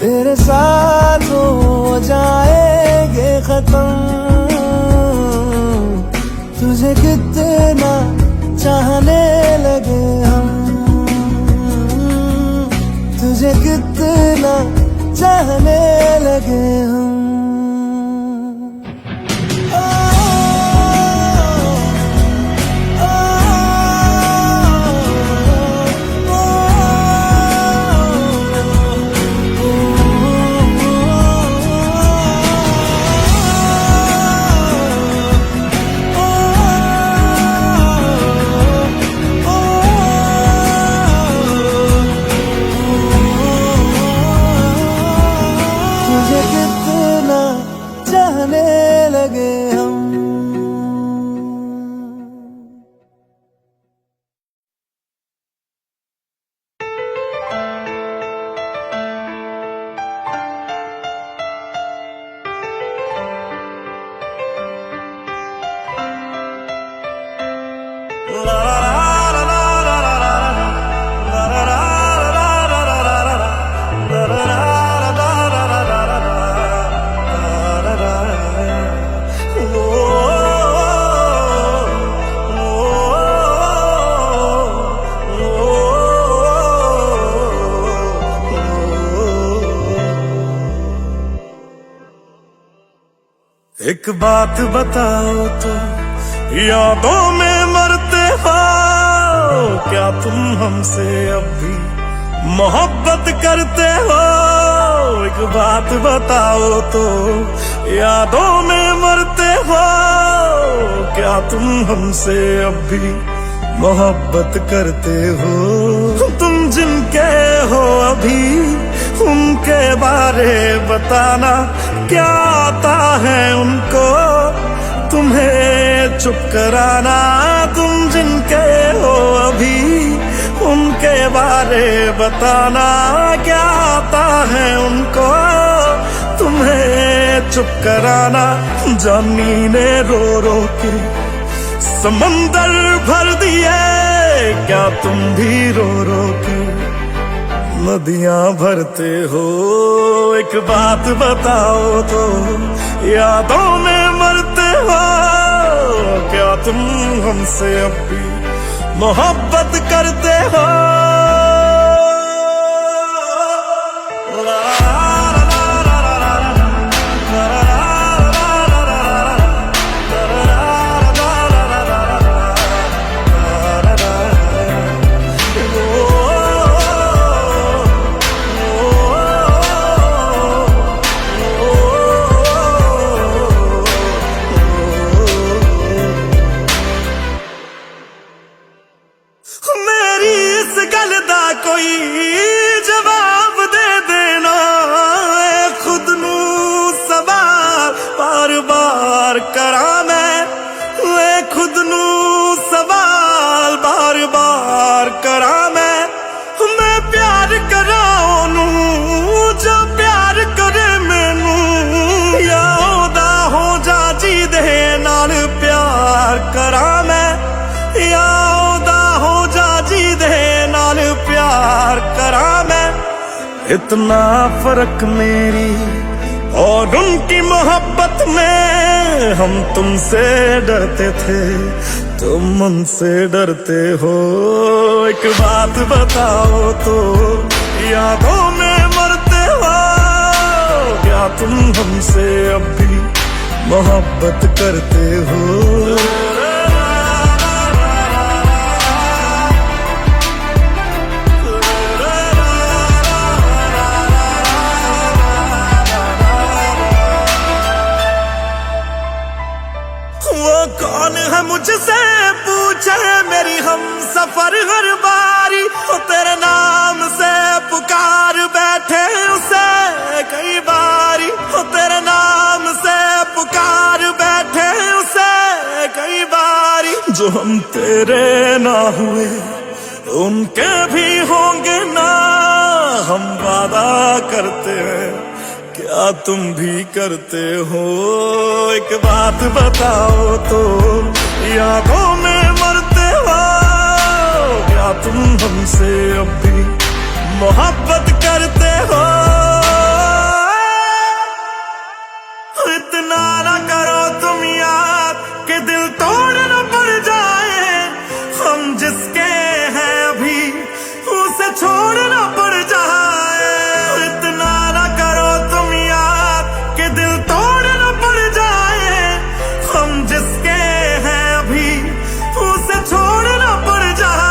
Speaker 8: तेरे साथ हो जाएंगे खत्म। तुझे कितना चाहने लगे हम, तुझे कितना चाहने लगे हम। तुझे कितना चाहने लगे हम।
Speaker 6: एक बात बताओ तो, यादों में मरते हो क्या तुम हमसे अब भी मोहब्बत करते हो? एक बात बताओ तो, यादों में मरते हो क्या तुम हमसे अब भी मोहब्बत करते हो? तुम जिनके हो अभी उनके बारे बताना, क्या आता है उनको तुम्हें चुप कराना? तुम जिनके हो अभी उनके बारे बताना, क्या आता है उनको तुम्हें चुप कराना? जानी ने रो रो के समंदर भर दिए, क्या तुम भी रो रो के नदियां भरते हो? एक बात बताओ तो, यादों में मरते हो क्या तुम हमसे अब भी मोहब्बत करते हो? मेरी इस गल दा कोई जवाब दे देना, खुद नू सवाल बार बार करा मैं, खुद नू सवाल बार बार करा मैं प्यार करा ओनू जो प्यार करे मैनू, या ओदा हो जा जी दे नाल प्यार करा मैं, या प्यार करा मैं। इतना फर्क मेरी और उनकी मोहब्बत में, हम तुमसे डरते थे तुम उनसे डरते हो। एक बात बताओ तो, यादों में मरते हो क्या तुम हमसे अब भी मोहब्बत करते हो? कौन है मुझसे पूछे मेरी हम सफर हर बारी, तेरे नाम से पुकार बैठे उसे कई बारी, तेरे नाम से पुकार बैठे उसे कई बारी। जो हम तेरे ना हुए उनके भी होंगे ना, हम वादा करते हैं क्या तुम भी करते हो? एक बात बताओ तो, यादों में मरते हो तुम हमसे अब भी मोहब्बत करते हो? इतना ना करो तुम याद कि दिल तोड़ न पड़ जाए, हम जिसके हैं अभी उसे छोड़ना पड़ जाए। इतना ना करो तुम याद कि दिल तोड़ न पड़ जाए, हम जिसके हैं अभी उसे छोड़ना पड़ जाए।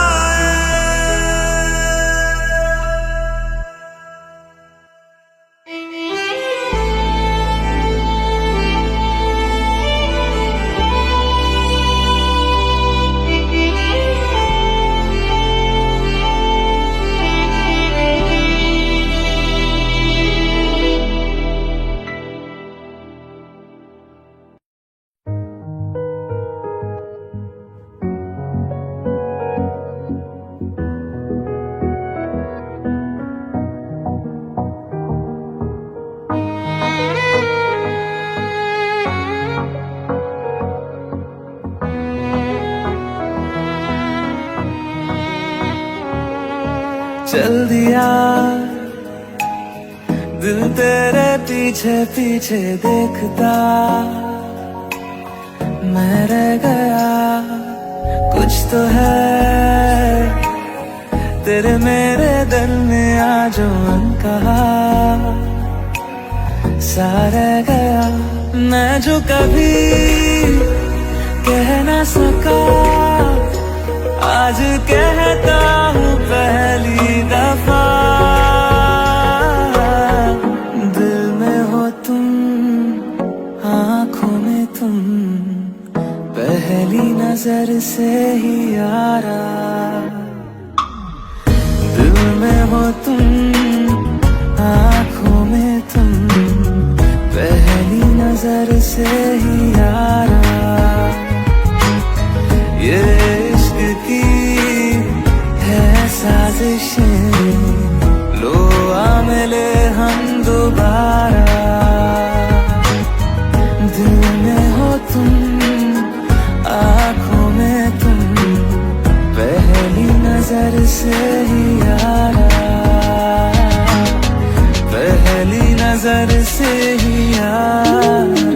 Speaker 1: चल दिया दिल तेरे पीछे पीछे देखता, मैं रह गया कुछ तो है तेरे मेरे दरमिया जो अनकहा सा रह गया। मैं जो कभी कह ना सका आज कहता हूँ पहली दफा। दिल में हो तुम, आँखों में तुम, पहली नजर से ही यारा। दिल में हो तुम, आँखों में तुम, पहली नजर से ही यारा। ये इश्क की है साजिशें, लो आ मिले हम दोबारा। दिल में हो तुम, आँखों में तुम, पहली नजर से ही यारा। पहली नजर से ही यारा।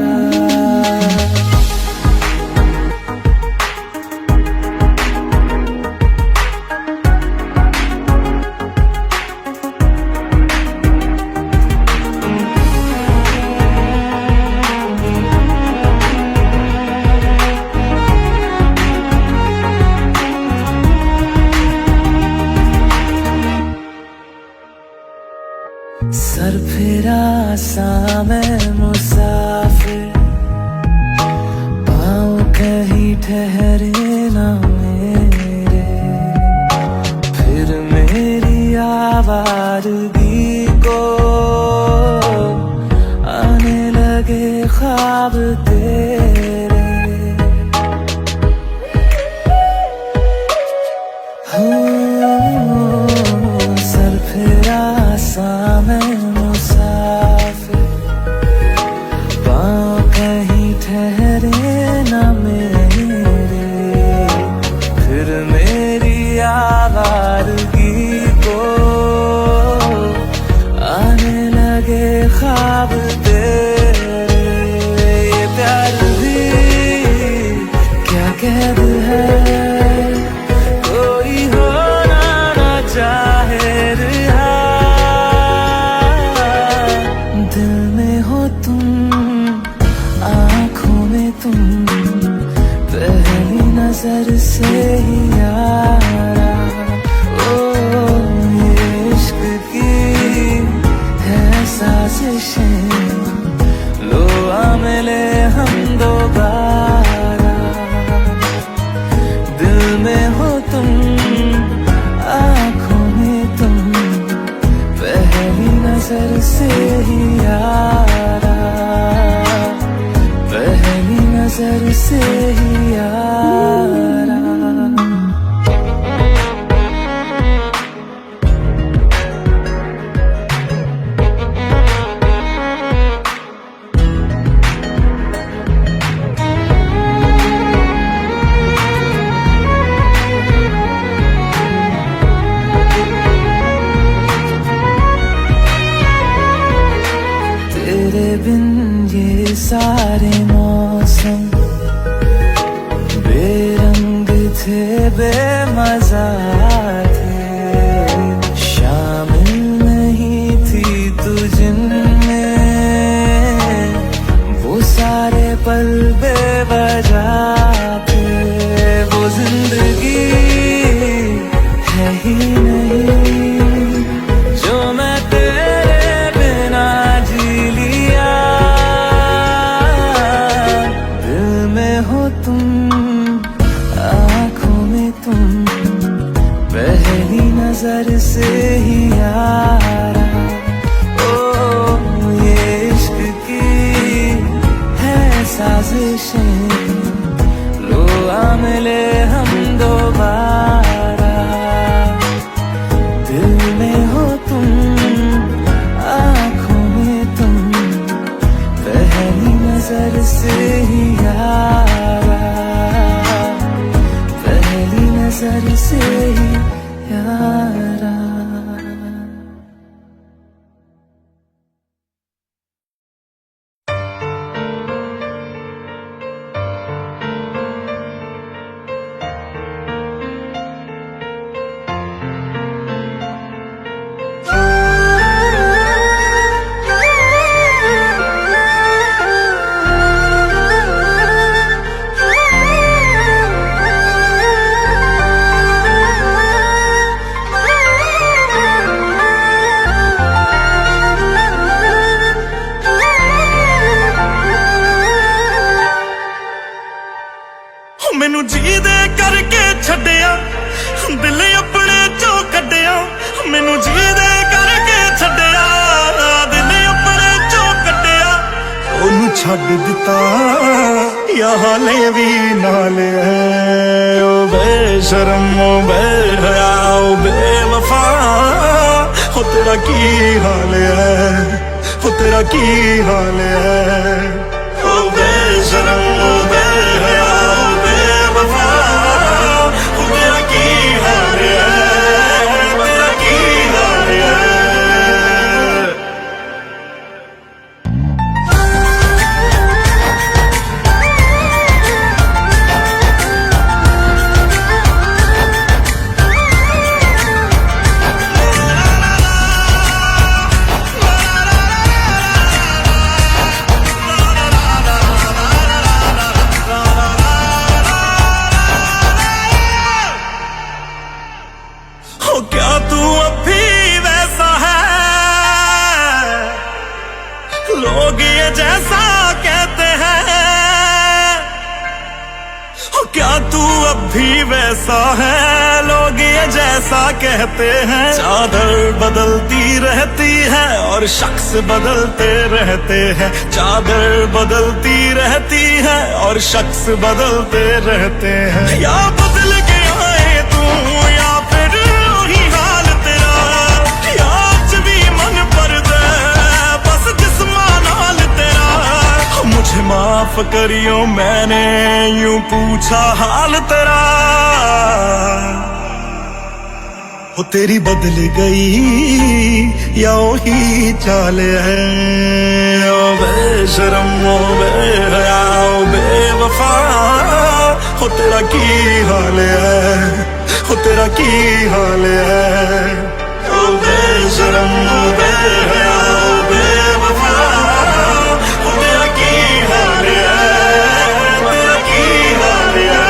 Speaker 1: सर फिरा सा मैं मुसाफिर, पाँव कहीं ठहरे ना मेरे। फिर मेरी आवारगी को आने लगे ख्वाब तेरे। हो सर फिरा सा मैं मुसाफिर, पाँव कहीं ठहरे ना मेरे। फिर मेरी आवारगी को आने लगे ख्वाब तेरे। ये प्यार भी क्या कैद है, कोई होना ना चाहे रिहा। दिल में हो तुम, आँखों में तुम, पहली नजर से ही यारा। ओ ये इश्क की है साजिशें, लो आ मिले हम दोबारा। दिल में हो तुम, आँखों में तुम, पहली नजर से ही यारा। पहली नजर से ही यारा। सारे मौसम बेरंग थे, बेमजा थे, शामिल नहीं थी तू जिनमें, वो सारे पल बेवजह थे, वो जिंदगी है ही नहीं जो मैं तेरे बिना जी लिया। दिल में हो तुम, आँखों में तुम, पहली नजर से ही यारा। ओ ये इश्क की है साजिशें, लो आ मिले हम दोबारा। दिल में हो तुम, आँखों में तुम, पहली नजर से ही यारा, पहली नजर से ही यारा।
Speaker 6: ਮੈਨੂੰ ਜੀ ਦੇ ਕਰਕੇ ਛੱਡਿਆ, ਦਿਲ ਆਪਣੇ ਚੋਂ ਕੱਢਿਆ, ਮੈਨੂੰ ਜੀ ਦੇ ਕਰਕੇ ਛੱਡਿਆ, ਦਿਲ ਆਪਣੇ ਚੋਂ ਕੱਢਿਆ, ਉਹਨੂੰ ਛੱਡ ਦਿੱਤਾ ਜਾਂ ਹਾਲੇ ਵੀ ਨਾਲ ਹੈ। ਉਹ ਬੇਸ਼ਰਮ, ਉਹ ਬੇਹਯਾ, ਉਹ ਬੇਵਫਾ, ਉਹ ਤੇਰਾ ਕੀ ਹਾਲ ਹੈ, ਉਹ ਤੇਰਾ ਕੀ ਹਾਲ ਹੈ। ਉਹ ਬੇਸ਼ਰਮ, ਉਹ ਬੇਹਯਾ, क्या तू अब भी वैसा है, लोग ये जैसा कहते हैं। क्या तू अब भी वैसा है, लोग ये जैसा कहते हैं। चादर बदलती रहती है और शख्स बदलते रहते हैं, चादर बदलती रहती है और शख्स बदलते रहते हैं। या बदल के आए तू या फिर वही हाल तेरा, या आज भी मन पर दे बस जिस्मा नाल तेरा। मुझे माफ करियो मैंने यूं पूछा हाल तेरा, वो तेरी बदल गई या वही चाल है। ओ बेशरम, ओ बेहया, ओ बेवफा, हो तेरा की हाल है, हो तेरा की हाल है। ओ बेशरम, ओ बेहया, ओ बेवफा, हो तेरा की हाल है, तेरा की हाल है।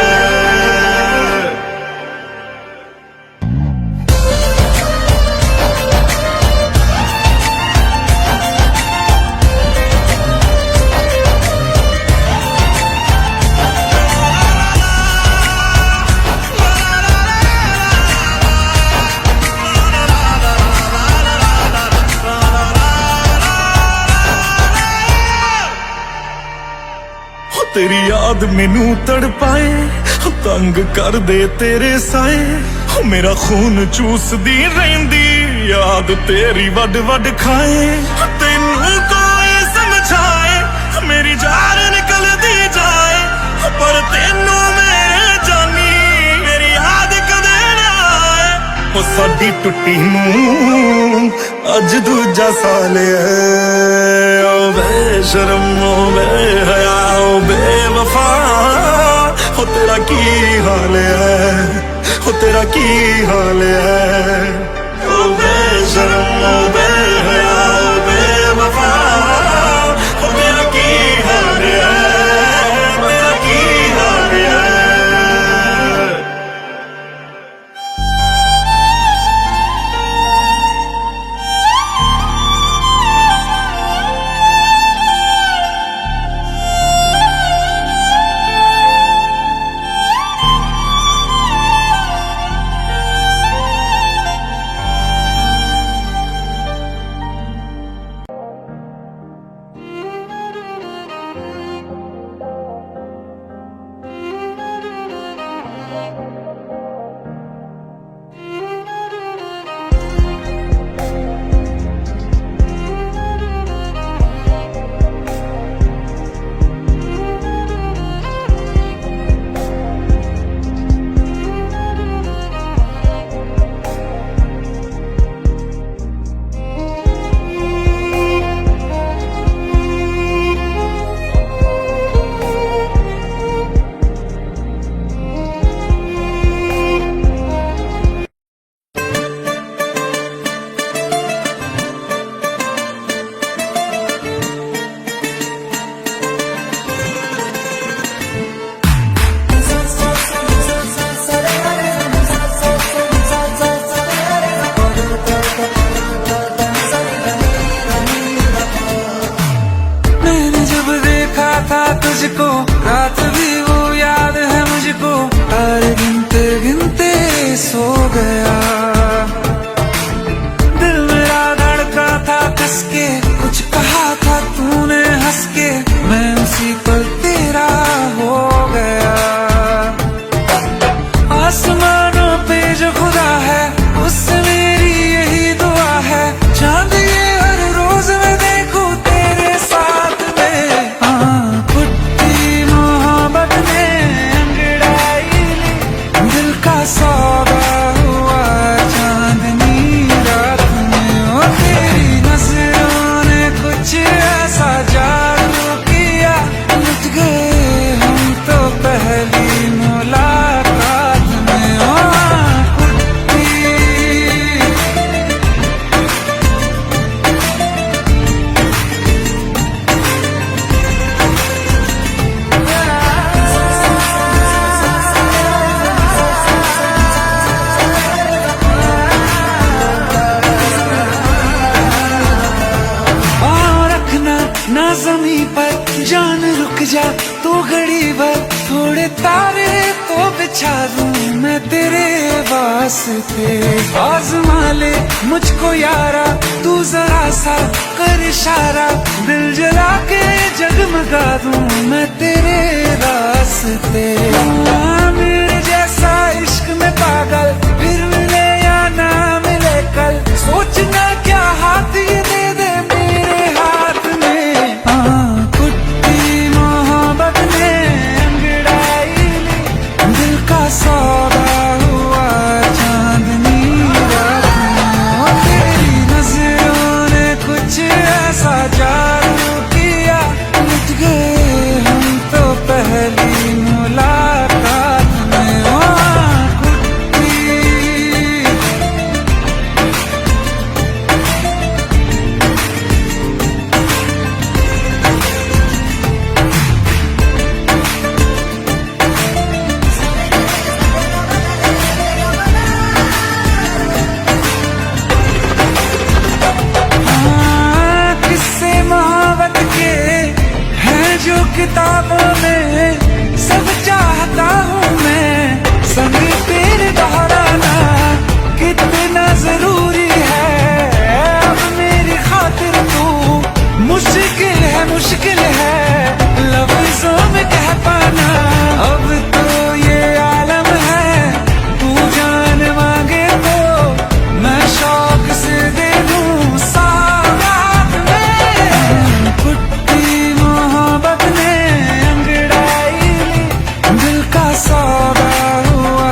Speaker 6: तेरी याद मैनू तड़पाए, तंग कर दे तेरे साए, मेरा खून चूसदी रहिंदी याद तेरी वड वड खाए। तेनू कोई समझाए मेरी जान निकल दी जाए, पर तेनू मेरे जानी मेरी याद कदे ना आए। ओ साडी टुट्टी नू अज दूजा साल है। ओ बेशरम ओ बेहया ओ बेवफा हो तेरा की हाल है हो तेरा की हाल है ओ बेशरम ओ बेहया ओ बेवफा हो तेरा की हाल है तेरा की हाल है।
Speaker 1: तुझको रात भी वो याद है मुझको तारे गिनते गिनते सो गया दिल मेरा धड़का था कस के कुछ कहा था तूने हंस के मैं उसी पल तेरा हो गया आसमानों पे जो खुदा है उससे मेरी यही दुआ है चांद ये हर रोज मैं देखूं तेरे साथ में सौदा हुआ चांदनी रात में ओ तेरी नजरों ने कुछ ऐसा जादू किया लुट गए हम तो पहली मुलाकात में ओ ना जमी पर जान रुक जा तो घड़ी भर थोड़े तारे तो बिछा दूं मैं तेरे वास्ते आज़मा ले मुझको यारा तू जरा सा कर इशारा दिल जला के जगमगा दूं मैं तेरे रास्ते मेरे जैसा इश्क में पागल फिर मिले या ना मिले कल सोचना क्या हाथ ये दे दे मेरे हाथ सौदा हुआ चांदनी रात में ओ तेरी नजरों ने कुछ ऐसा जादू किया लुट गए हम तो पहली मुलाकात में ओ किताबों में सब चाहता हूँ मैं संग तेरे दोहराना कितना जरूरी है अब मेरी खातिर तू मुश्किल है लफ्जों में कह पाना अब तो ये आलम है तू जान मांगे तो मैं शौक से दे दूँ साथ में कुट्टी मोहब्बत ने सौदा हुआ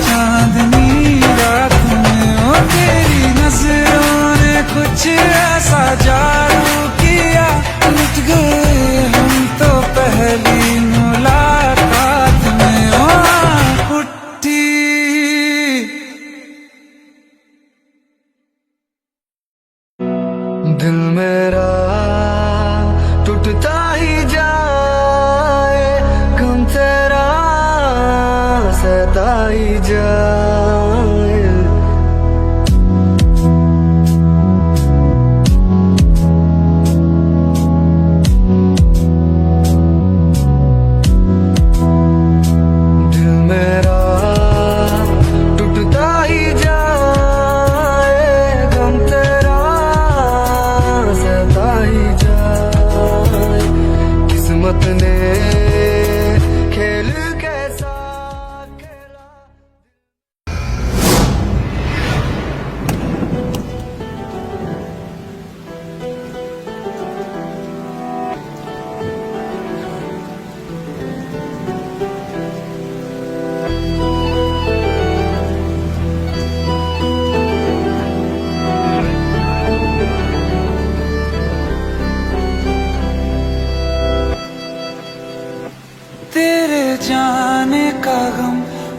Speaker 1: चांदनी रात में ओ तेरी नजरों ने कुछ ऐसा जादू किया लुट गए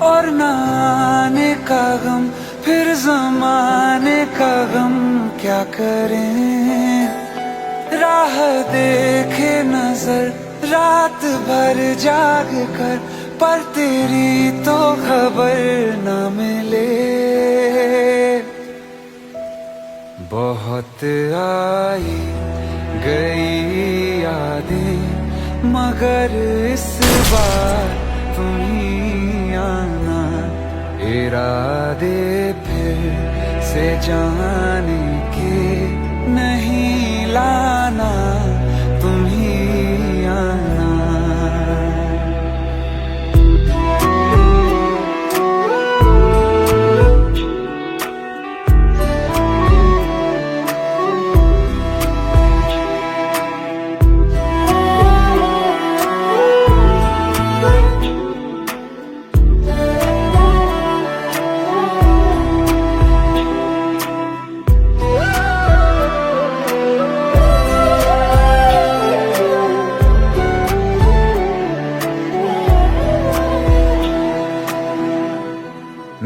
Speaker 1: और न आने का गम, फिर जमाने का गम क्या करें। राह देखे नजर रात भर जाग कर, पर तेरी तो खबर न मिले। बहुत आई गई यादें, मगर इस बार तुम ही आना। इरादे फिर से जाने के नहीं लाना, तुम ही आना।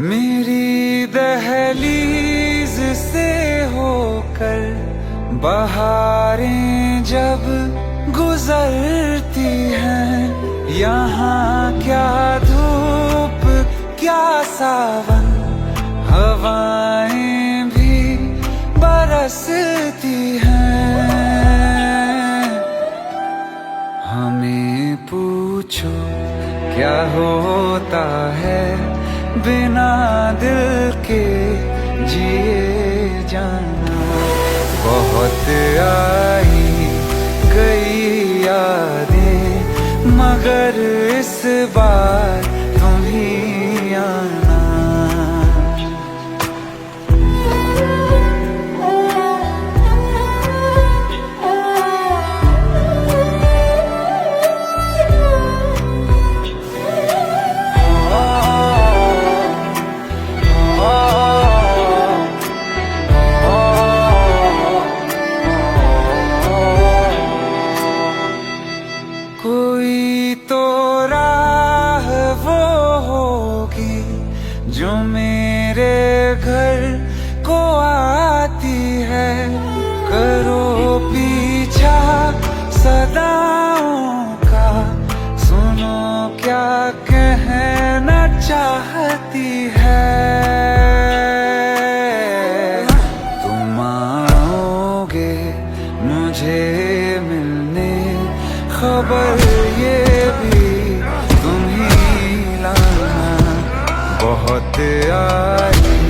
Speaker 1: मेरी दहलीज से होकर बहारें जब गुजरती हैं, यहाँ क्या धूप क्या सावन, हवाएं भी बरसती हैं। हमें पूछो क्या होता है बिना दिल के जिए जाना। बहुत आई गई यादें, मगर इस बार तुम ही आना। कोई तो राह वो होगी जो मेरे घर को आती है। करो पीछा सदाओं का, सुनो क्या कहना चाहती है। तुम आओगे मुझे मिलने, खबर ये भी तुम ही लाना। बहुत आई